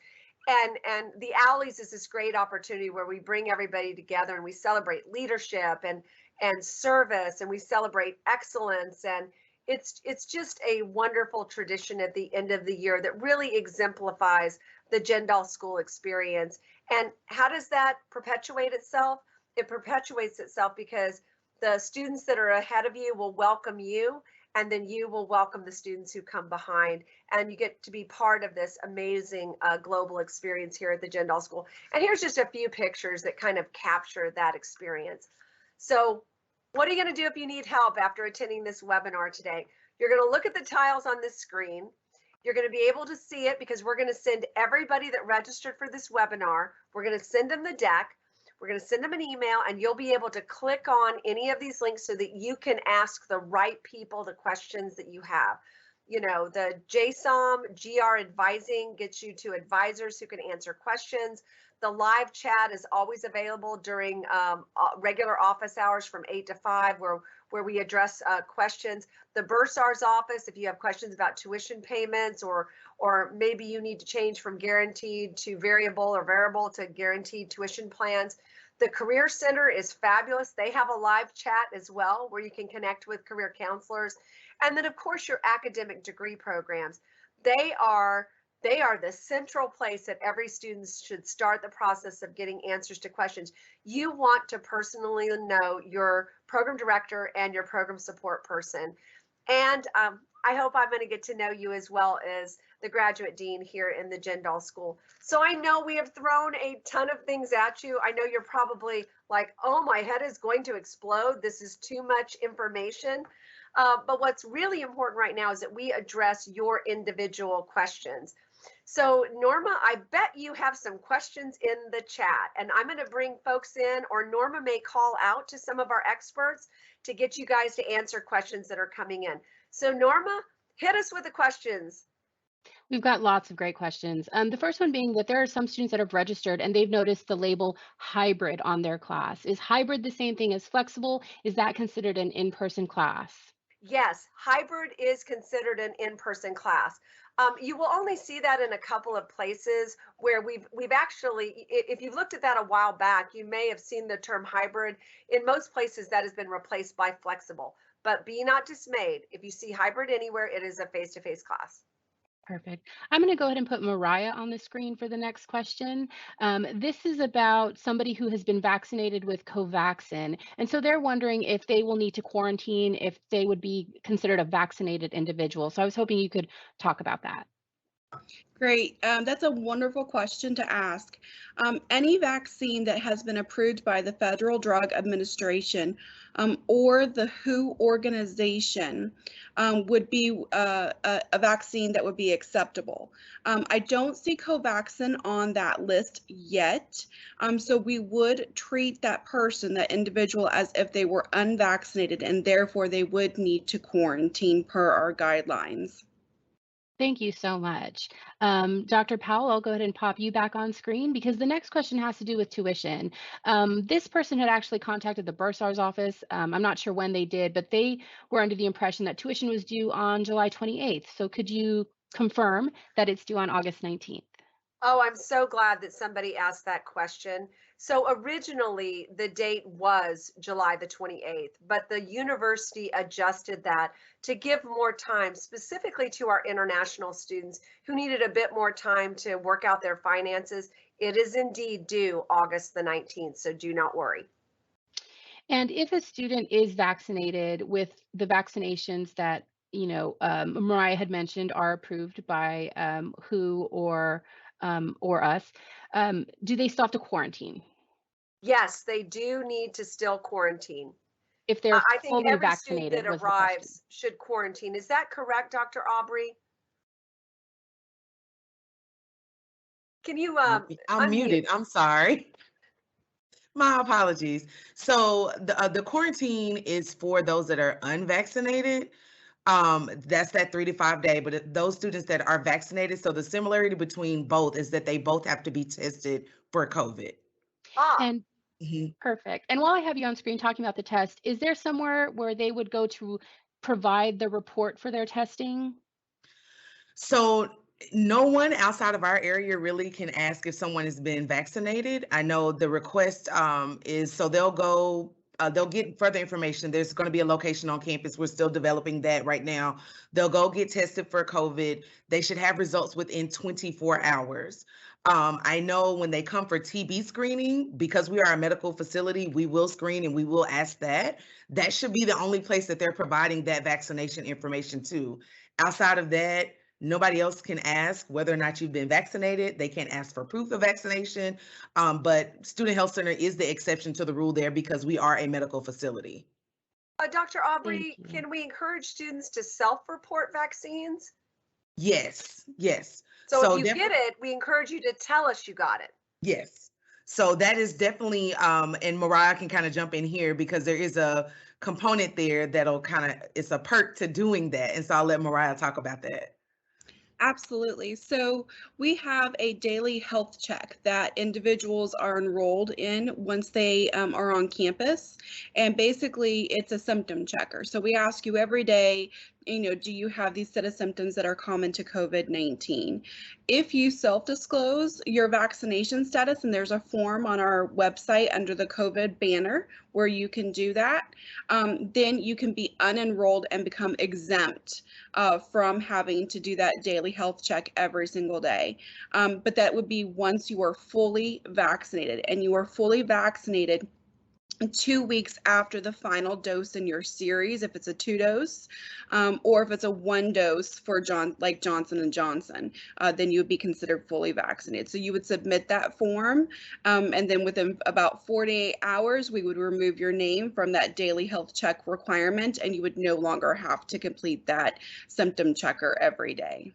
And the Owlies is this great opportunity where we bring everybody together and we celebrate leadership and service, and we celebrate excellence. And it's just a wonderful tradition at the end of the year that really exemplifies the Jindal School experience. And how does that perpetuate itself? It perpetuates itself because the students that are ahead of you will welcome you, and then you will welcome the students who come behind, and you get to be part of this amazing global experience here at the Jindal School. And here's just a few pictures that kind of capture that experience. So what are you going to do if you need help after attending this webinar today? You're going to look at the tiles on this screen. You're going to be able to see it because we're going to send everybody that registered for this webinar, we're going to send them the deck. We're going to send them an email, and you'll be able to click on any of these links so that you can ask the right people the questions that you have. You know, the JSOM GR advising gets you to advisors who can answer questions. The live chat is always available during regular office hours from 8 to 5, where we address questions. The Bursar's office, if you have questions about tuition payments, or maybe you need to change from guaranteed to variable or variable to guaranteed tuition plans. The Career Center is fabulous. They have a live chat as well where you can connect with career counselors. And then, of course, your academic degree programs. They are the central place that every student should start the process of getting answers to questions. You want to personally know your program director and your program support person. And I hope I'm going to get to know you as well as the graduate dean here in the Jindal School. So I know we have thrown a ton of things at you. I know you're probably like, oh, my head is going to explode. This is too much information. But what's really important right now is that we address your individual questions. So Norma, I bet you have some questions in the chat, and I'm going to bring folks in, or Norma may call out to some of our experts to get you guys to answer questions that are coming in. So Norma, hit us with the questions. We've got lots of great questions. The first one being that there are some students that have registered and they've noticed the label hybrid on their class. Is hybrid the same thing as flexible? Is that considered an in-person class? Yes, hybrid is considered an in-person class. You will only see that in a couple of places where we've actually, if you've looked at that a while back, you may have seen the term hybrid. In most places, that has been replaced by flexible. But be not dismayed. If you see hybrid anywhere, it is a face-to-face class. Perfect. I'm going to go ahead and put Mariah on the screen for the next question. This is about somebody who has been vaccinated with Covaxin. And so they're wondering if they will need to quarantine, if they would be considered a vaccinated individual. So I was hoping you could talk about that. Great. That's a wonderful question to ask. Any vaccine that has been approved by the Federal Drug Administration or the WHO organization would be a vaccine that would be acceptable. I don't see Covaxin on that list yet, so we would treat that person, that individual, as if they were unvaccinated, and therefore they would need to quarantine per our guidelines. Thank you so much. Dr. Powell, I'll go ahead and pop you back on screen because the next question has to do with tuition. This person had actually contacted the bursar's office. I'm not sure when they did, but they were under the impression that tuition was due on July 28th. So could you confirm that it's due on August 19th? Oh, I'm so glad that somebody asked that question. So originally the date was July the 28th, but the university adjusted that to give more time specifically to our international students who needed a bit more time to work out their finances. It is indeed due August the 19th, so do not worry. And if a student is vaccinated with the vaccinations that Mariah had mentioned are approved by WHO or us, do they still have to quarantine Yes, they do need to still quarantine. if they're I think fully every student vaccinated? that Was the question. arrives should quarantine. Is that correct, Dr. Aubrey? Can you I'm unmute? muted. I'm sorry. My apologies. So the quarantine is for those that are unvaccinated. That's that 3 to 5 day, but those students that are vaccinated, so the similarity between both is that they both have to be tested for COVID. And perfect. And while I have you on screen talking about the test, is there somewhere where they would go to provide the report for their testing? So no one outside of our area really can ask if someone has been vaccinated. I know the request is so they'll get further information. There's going to be a location on campus. We're still developing that right now. They'll go get tested for COVID. They should have results within 24 hours. I know when they come for TB screening, because we are a medical facility, we will screen and we will ask that. That should be the only place that they're providing that vaccination information to. Outside of that, nobody else can ask whether or not you've been vaccinated. They can't ask for proof of vaccination, but Student Health Center is the exception to the rule there because we are a medical facility. Dr. Aubrey, can we encourage students to self-report vaccines? Yes, yes. So if you get it, we encourage you to tell us you got it. Yes. So that is definitely, and Mariah can kind of jump in here because there is a component there that'll it's a perk to doing that. And so I'll let Mariah talk about that. Absolutely. So we have a daily health check that individuals are enrolled in once they are on campus. And basically, it's a symptom checker. So we ask you every day, do you have these set of symptoms that are common to COVID-19? If you self-disclose your vaccination status, and there's a form on our website under the COVID banner where you can do that, then you can be unenrolled and become exempt from having to do that daily health check every single day. But that would be once you are fully vaccinated, and you are fully vaccinated 2 weeks after the final dose in your series, if it's a 2-dose, or if it's a 1-dose for Johnson & Johnson, then you would be considered fully vaccinated. So you would submit that form, and then within about 48 hours, we would remove your name from that daily health check requirement, and you would no longer have to complete that symptom checker every day.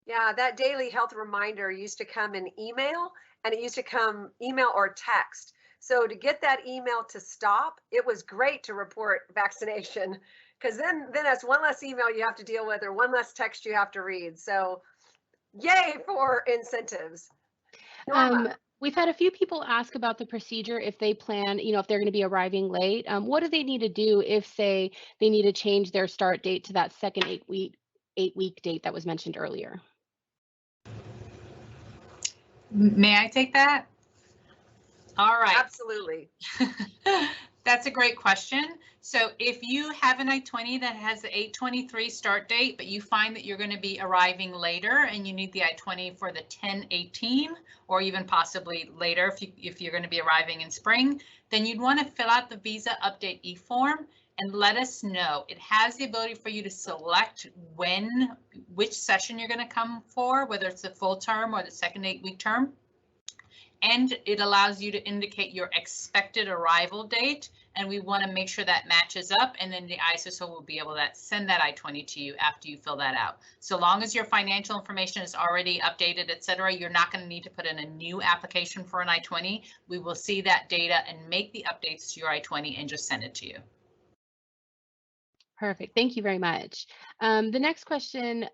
Yeah, that daily health reminder used to come in email, and it used to come email or text. So to get that email to stop, it was great to report vaccination, because then that's one less email you have to deal with or one less text you have to read. So yay for incentives. Norma. We've had a few people ask about the procedure if they plan, if they're going to be arriving late. What do they need to do if, say, they need to change their start date to that second 8-week date that was mentioned earlier? May I take that? All right. Absolutely. That's a great question. So if you have an I-20 that has the 8/23 start date, but you find that you're going to be arriving later and you need the I-20 for the 10/18 or even possibly later if you're going to be arriving in spring, then you'd want to fill out the visa update e-form and let us know. It has the ability for you to select which session you're going to come for, whether it's the full term or the second 8-week term. And it allows you to indicate your expected arrival date, and we want to make sure that matches up, and then the ISSO will be able to send that I-20 to you after you fill that out. So long as your financial information is already updated, etc., you're not going to need to put in a new application for an I-20. We will see that data and make the updates to your I-20 and just send it to you. Perfect. Thank you very much. The next question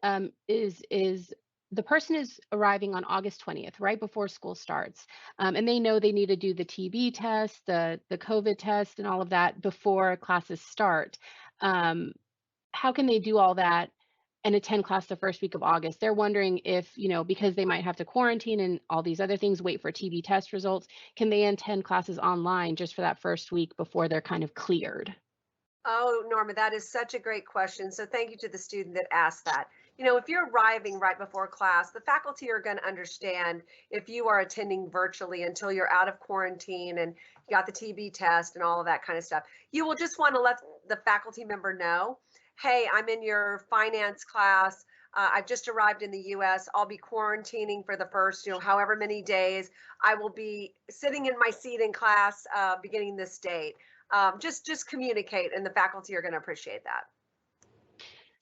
is the person is arriving on August 20th, right before school starts, and they know they need to do the TB test, the COVID test, and all of that before classes start. How can they do all that and attend class the first week of August? They're wondering if, because they might have to quarantine and all these other things, wait for TB test results, can they attend classes online just for that first week before they're kind of cleared? Oh, Norma, that is such a great question. So thank you to the student that asked that. If you're arriving right before class, the faculty are going to understand if you are attending virtually until you're out of quarantine and you got the TB test and all of that kind of stuff. You will just want to let the faculty member know, hey, I'm in your finance class. I've just arrived in the US. I'll be quarantining for the first, however many days. I will be sitting in my seat in class beginning this date. Just communicate, and the faculty are going to appreciate that.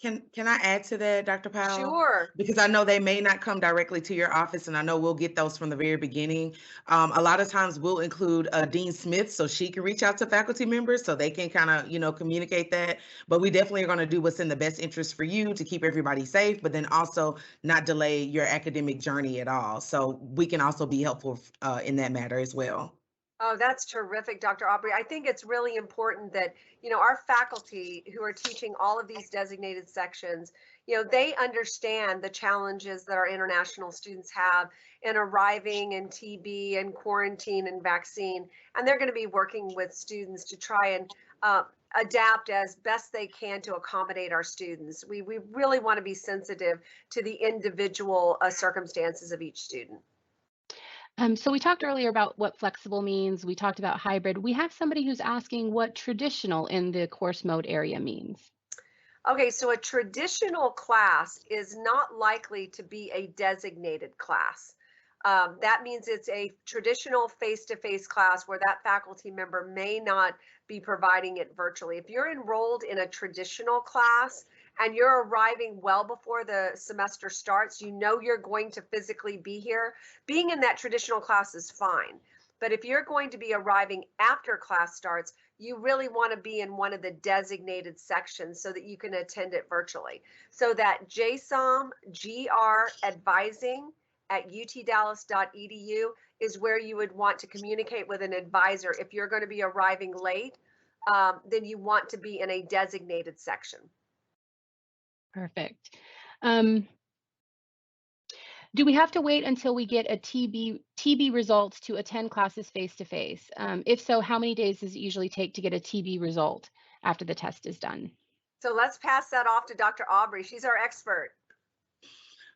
Can I add to that, Dr. Powell? Sure. Because I know they may not come directly to your office, and I know we'll get those from the very beginning. A lot of times we'll include Dean Smith so she can reach out to faculty members so they can kind of, communicate that. But we definitely are going to do what's in the best interest for you to keep everybody safe, but then also not delay your academic journey at all. So we can also be helpful in that matter as well. Oh, that's terrific, Dr. Aubrey. I think it's really important that, our faculty who are teaching all of these designated sections, they understand the challenges that our international students have in arriving in TB and quarantine and vaccine. And they're going to be working with students to try and adapt as best they can to accommodate our students. We really want to be sensitive to the individual circumstances of each student. So we talked earlier about what flexible means. We talked about hybrid. We have somebody who's asking what traditional in the course mode area means. Okay, so a traditional class is not likely to be a designated class. That means it's a traditional face-to-face class where that faculty member may not be providing it virtually. If you're enrolled in a traditional class and you're arriving well before the semester starts, you're going to physically be here, being in that traditional class is fine. But if you're going to be arriving after class starts, you really want to be in one of the designated sections so that you can attend it virtually. So that JSOM GR advising at utdallas.edu is where you would want to communicate with an advisor. If you're going to be arriving late, then you want to be in a designated section. Perfect. Do we have to wait until we get a TB results to attend classes face-to-face? If so, how many days does it usually take to get a TB result after the test is done? So let's pass that off to Dr. Aubrey. She's our expert.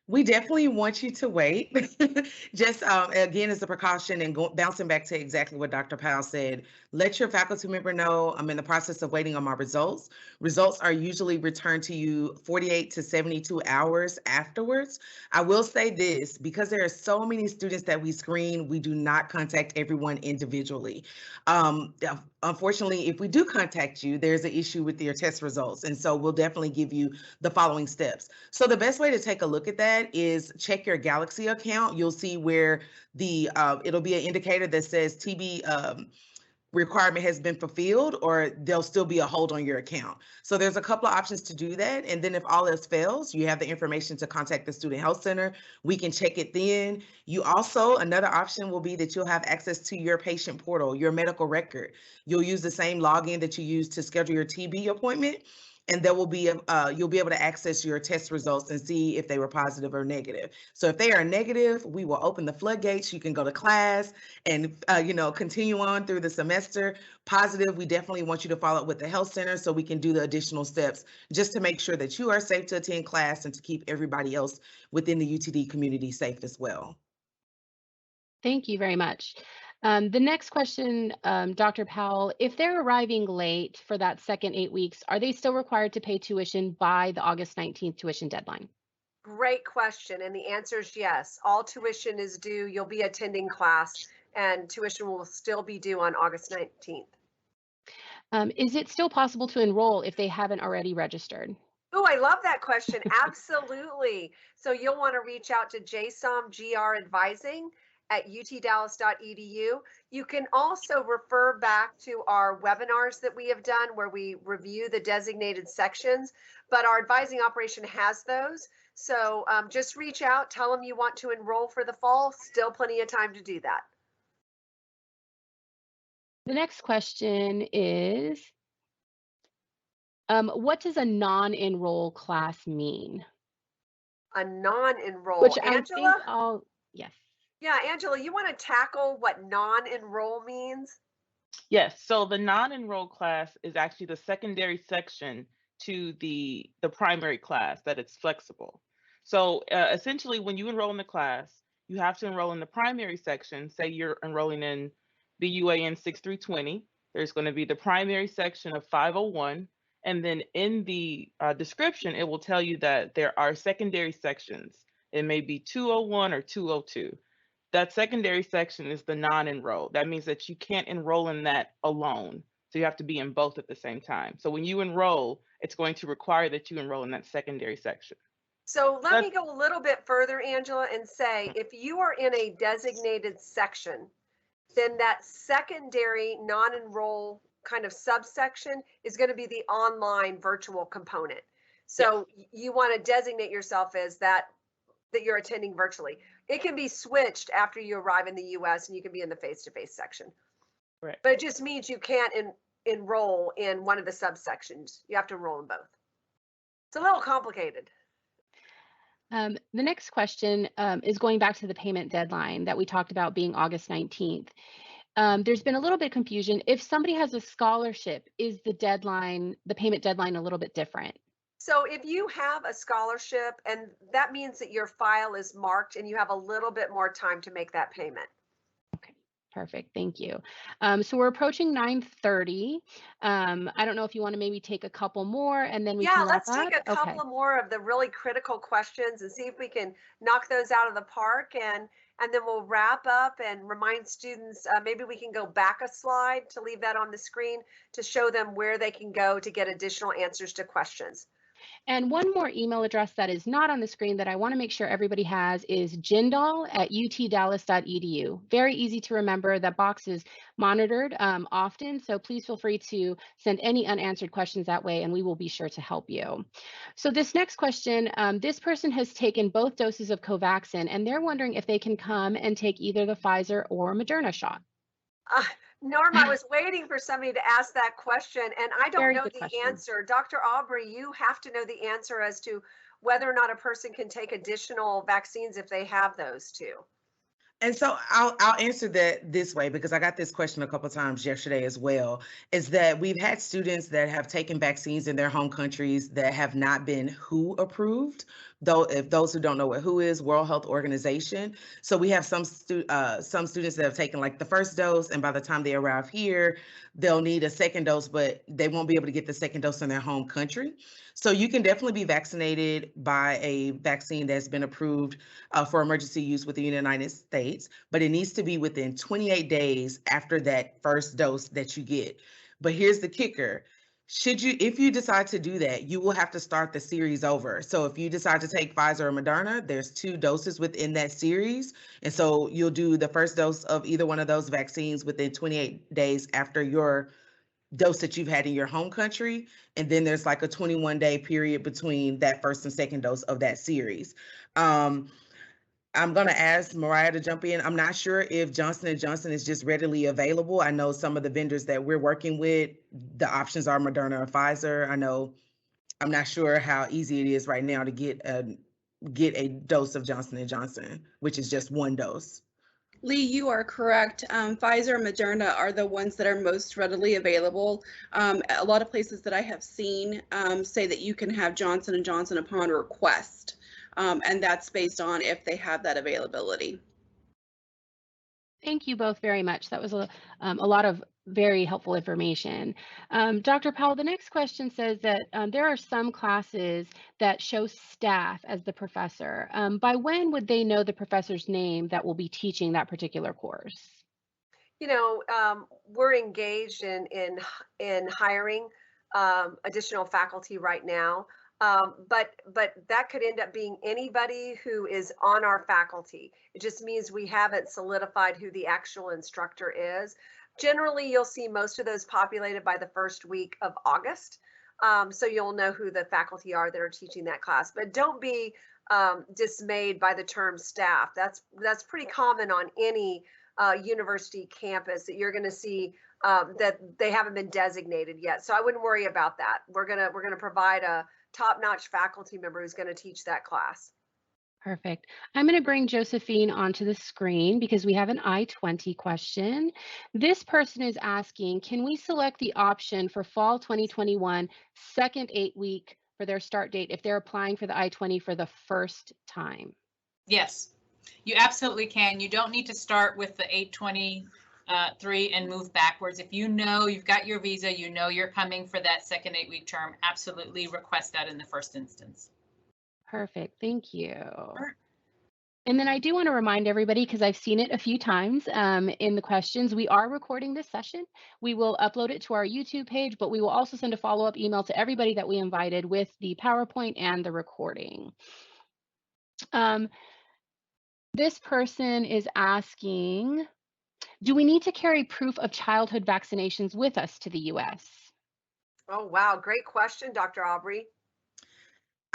We definitely want you to wait. Just again, as a precaution and bouncing back to exactly what Dr. Powell said, let your faculty member know I'm in the process of waiting on my results. Results are usually returned to you 48 to 72 hours afterwards. I will say this, because there are so many students that we screen, we do not contact everyone individually. Unfortunately, if we do contact you, there's an issue with your test results. And so we'll definitely give you the following steps. So the best way to take a look at that is check your Galaxy account. You'll see where it'll be an indicator that says TB requirement has been fulfilled, or there'll still be a hold on your account. So there's a couple of options to do that. And then if all else fails, you have the information to contact the Student Health Center. We can check it then. You also, another option will be that you'll have access to your patient portal, your medical record. You'll use the same login that you use to schedule your TB appointment. And there will be you'll be able to access your test results and see if they were positive or negative. So if they are negative, we will open the floodgates. You can go to class and continue on through the semester. Positive, we definitely want you to follow up with the health center so we can do the additional steps just to make sure that you are safe to attend class and to keep everybody else within the UTD community safe as well. Thank you very much. The next question, Dr. Powell, if they're arriving late for that second 8 weeks, are they still required to pay tuition by the August 19th tuition deadline? Great question. And the answer is yes. All tuition is due. You'll be attending class and tuition will still be due on August 19th. Is it still possible to enroll if they haven't already registered? Oh, I love that question. Absolutely. So you'll want to reach out to JSOM GR Advising at utdallas.edu. You can also refer back to our webinars that we have done where we review the designated sections, but our advising operation has those. So just reach out, tell them you want to enroll for the fall, still plenty of time to do that. The next question is, what does a non-enroll class mean? A non-enroll, Which Angela? Yes. Yeah, Angela, you want to tackle what non-enroll means? Yes, so the non-enrolled class is actually the secondary section to the primary class, that it's flexible. So essentially, when you enroll in the class, you have to enroll in the primary section. Say you're enrolling in the UAN 6 through 20. There's going to be the primary section of 501. And then in the description, it will tell you that there are secondary sections. It may be 201 or 202. That secondary section is the non-enrolled. That means that you can't enroll in that alone. So you have to be in both at the same time. So when you enroll, it's going to require that you enroll in that secondary section. So let me go a little bit further, Angela, and say if you are in a designated section, then that secondary non-enroll kind of subsection is going to be the online virtual component. So yes, you want to designate yourself as that you're attending virtually. It can be switched after you arrive in the US and you can be in the face-to-face section. Right. But it just means you can't enroll in one of the subsections. You have to enroll in both. It's a little complicated. The next question is going back to the payment deadline that we talked about being August 19th. There's been a little bit of confusion. If somebody has a scholarship, is the payment deadline a little bit different? So if you have a scholarship, and that means that your file is marked and you have a little bit more time to make that payment. Okay, perfect. Thank you. So we're approaching 9:30. I don't know if you want to maybe take a couple more and then we can wrap up. Yeah, let's take a couple of more of the really critical questions and see if we can knock those out of the park, and then we'll wrap up and remind students, maybe we can go back a slide to leave that on the screen to show them where they can go to get additional answers to questions. And one more email address that is not on the screen that I want to make sure everybody has is jindal@utdallas.edu. Very easy to remember. That box is monitored often, so please feel free to send any unanswered questions that way, and we will be sure to help you. So this next question, this person has taken both doses of Covaxin, and they're wondering if they can come and take either the Pfizer or Moderna shot. Norm, I was waiting for somebody to ask that question, and I don't know the question. answer. Dr. Aubrey, you have to know the answer as to whether or not a person can take additional vaccines if they have those too. And so I'll answer that this way, because I got this question a couple of times yesterday as well, is that we've had students that have taken vaccines in their home countries that have not been WHO approved though if those who don't know what WHO is, World Health Organization. So we have some students that have taken like the first dose, and by the time they arrive here, they'll need a second dose, but they won't be able to get the second dose in their home country. So you can definitely be vaccinated by a vaccine that's been approved for emergency use within the United States, but it needs to be within 28 days after that first dose that you get. But here's the kicker. If you decide to do that, you will have to start the series over. So if you decide to take Pfizer or Moderna, there's 2 doses within that series. And so you'll do the first dose of either one of those vaccines within 28 days after your dose that you've had in your home country. And then there's like a 21-day period between that first and second dose of that series. I'm going to ask Mariah to jump in. I'm not sure if Johnson & Johnson is just readily available. I know some of the vendors that we're working with, the options are Moderna or Pfizer. I'm not sure how easy it is right now to get a dose of Johnson & Johnson, which is just 1 dose. Lee, you are correct. Pfizer and Moderna are the ones that are most readily available. A lot of places that I have seen say that you can have Johnson & Johnson upon request, and that's based on if they have that availability. Thank you both very much. That was a lot of very helpful information. Dr. Powell, the next question says that there are some classes that show staff as the professor. By when would they know the professor's name that will be teaching that particular course? You know, we're engaged in hiring additional faculty right now. But that could end up being anybody who is on our faculty. It just means we haven't solidified who the actual instructor is. Generally, you'll see most of those populated by the first week of August. So you'll know who the faculty are that are teaching that class. But don't be dismayed by the term staff. That's pretty common on any university campus that you're going to see that they haven't been designated yet. So I wouldn't worry about that. We're gonna provide a top-notch faculty member who's going to teach that class. Perfect. I'm going to bring Josephine onto the screen because we have an I-20 question. This person is asking, can we select the option for fall 2021 second 8-week for their start date if they're applying for the I-20 for the first time? Yes, you absolutely can. You don't need to start with the 823 and move backwards. If you know you've got your visa, you know you're coming for that second 8-week term, absolutely request that in the first instance. Perfect. Thank you. Sure. And then I do want to remind everybody, because I've seen it a few times in the questions, we are recording this session. We will upload it to our YouTube page, but we will also send a follow-up email to everybody that we invited with the PowerPoint and the recording. This person is asking, do we need to carry proof of childhood vaccinations with us to the U.S.? Oh, wow. Great question, Dr. Aubrey.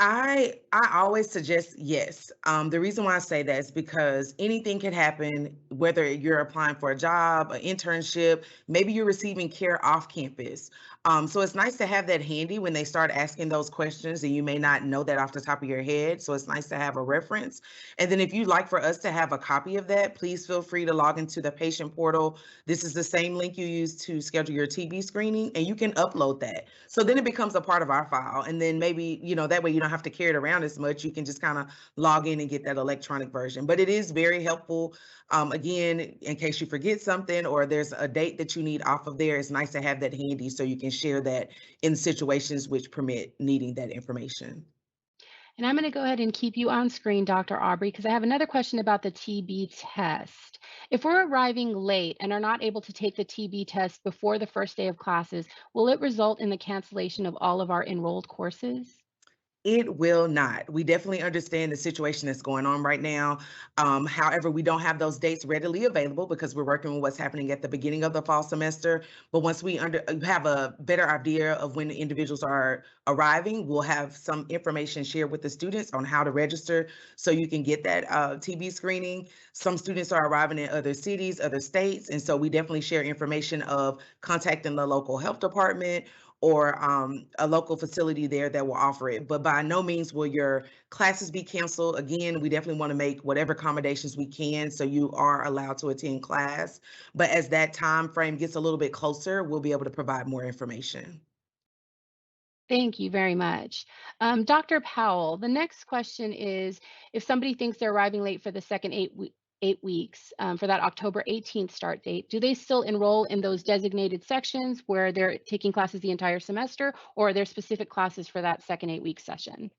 I always suggest yes. The reason why I say that is because anything can happen, whether you're applying for a job, an internship, maybe you're receiving care off campus. So it's nice to have that handy when they start asking those questions, and you may not know that off the top of your head. So it's nice to have a reference. And then if you'd like for us to have a copy of that, please feel free to log into the patient portal. This is the same link you use to schedule your TB screening, and you can upload that. So then it becomes a part of our file. And then maybe, that way you don't have to carry it around as much. You can just kind of log in and get that electronic version. But it is very helpful. Again, in case you forget something or there's a date that you need off of there, it's nice to have that handy so you can share that in situations which permit needing that information. And I'm going to go ahead and keep you on screen, Dr. Aubrey, because I have another question about the TB test. If we're arriving late and are not able to take the TB test before the first day of classes, will it result in the cancellation of all of our enrolled courses? It will not. We definitely understand the situation that's going on right now. However, we don't have those dates readily available because we're working with what's happening at the beginning of the fall semester. But once we have a better idea of when the individuals are arriving, we'll have some information shared with the students on how to register so you can get that TB screening. Some students are arriving in other cities, other states, and so we definitely share information of contacting the local health department or a local facility there that will offer it. But by no means will your classes be canceled. Again, we definitely want to make whatever accommodations we can so you are allowed to attend class. But as that time frame gets a little bit closer, we'll be able to provide more information. Thank you very much. Dr. Powell, the next question is, if somebody thinks they're arriving late for the second 8 weeks for that October 18th start date, do they still enroll in those designated sections where they're taking classes the entire semester, or are there specific classes for that second 8-week session?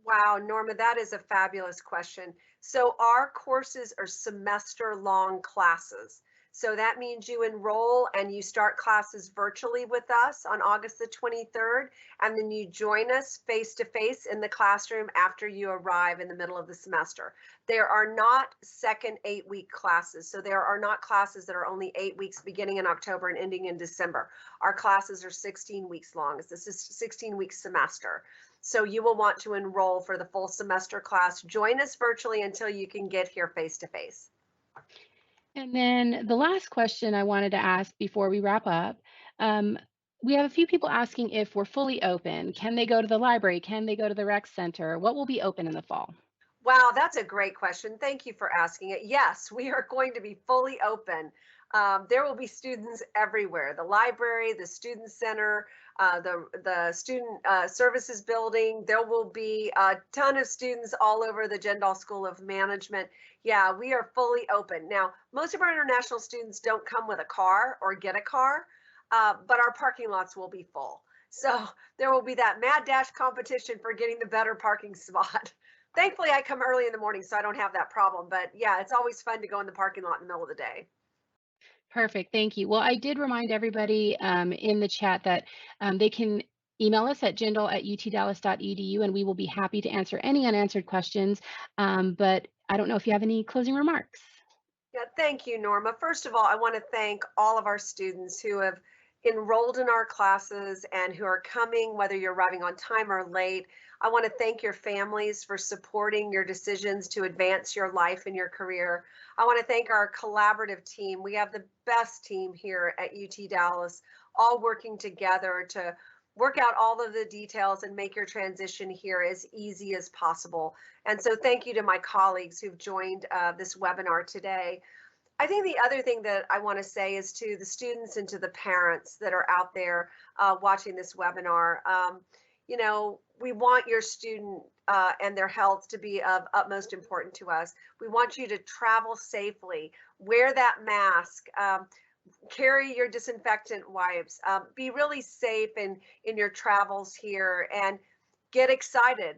Wow, Norma, that is a fabulous question. So our courses are semester-long classes. So that means you enroll and you start classes virtually with us on August the 23rd, and then you join us face-to-face in the classroom after you arrive in the middle of the semester. There are not second 8-week classes. So there are not classes that are only 8 weeks beginning in October and ending in December. Our classes are 16 weeks long. This is a 16-week semester. So you will want to enroll for the full semester class. Join us virtually until you can get here face to face. And then the last question I wanted to ask before we wrap up, we have a few people asking if we're fully open. Can they go to the library? Can they go to the rec center? What will be open in the fall? Wow, that's a great question. Thank you for asking it. Yes, we are going to be fully open. There will be students everywhere, the library, the student center, the student services building. There will be a ton of students all over the Jindal School of Management. Yeah, we are fully open. Now, most of our international students don't come with a car or get a car, but our parking lots will be full. So there will be that mad dash competition for getting the better parking spot. Thankfully, I come early in the morning, so I don't have that problem. But yeah, it's always fun to go in the parking lot in the middle of the day. Perfect. Thank you. Well, I did remind everybody in the chat that they can email us at jindal@utdallas.edu, and we will be happy to answer any unanswered questions. But I don't know if you have any closing remarks. Yeah, thank you, Norma. First of all, I want to thank all of our students who have enrolled in our classes and who are coming, whether you're arriving on time or late. I want to thank your families for supporting your decisions to advance your life and your career. I want to thank our collaborative team. We have the best team here at UT Dallas, all working together to work out all of the details and make your transition here as easy as possible. And so thank you to my colleagues who've joined this webinar today. I think the other thing that I want to say is to the students and to the parents that are out there watching this webinar, you know, we want your student and their health to be of utmost importance to us. We want you to travel safely, wear that mask, carry your disinfectant wipes, be really safe in your travels here, and get excited.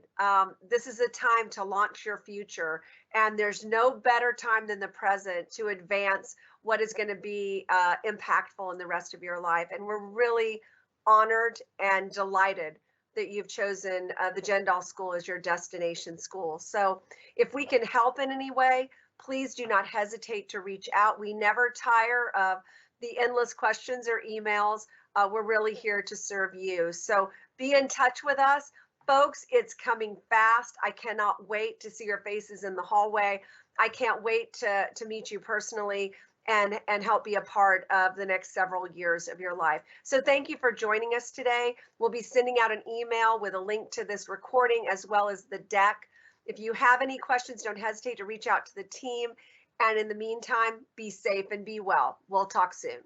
This is a time to launch your future, and there's no better time than the present to advance what is going to be impactful in the rest of your life. And we're really honored and delighted that you've chosen the Jindal School as your destination school. So if we can help in any way, please do not hesitate to reach out. We never tire of the endless questions or emails. We're really here to serve you. So be in touch with us. Folks, it's coming fast. I cannot wait to see your faces in the hallway. I can't wait to meet you personally and help be a part of the next several years of your life. So thank you for joining us today. We'll be sending out an email with a link to this recording as well as the deck. If you have any questions, don't hesitate to reach out to the team. And in the meantime, be safe and be well. We'll talk soon.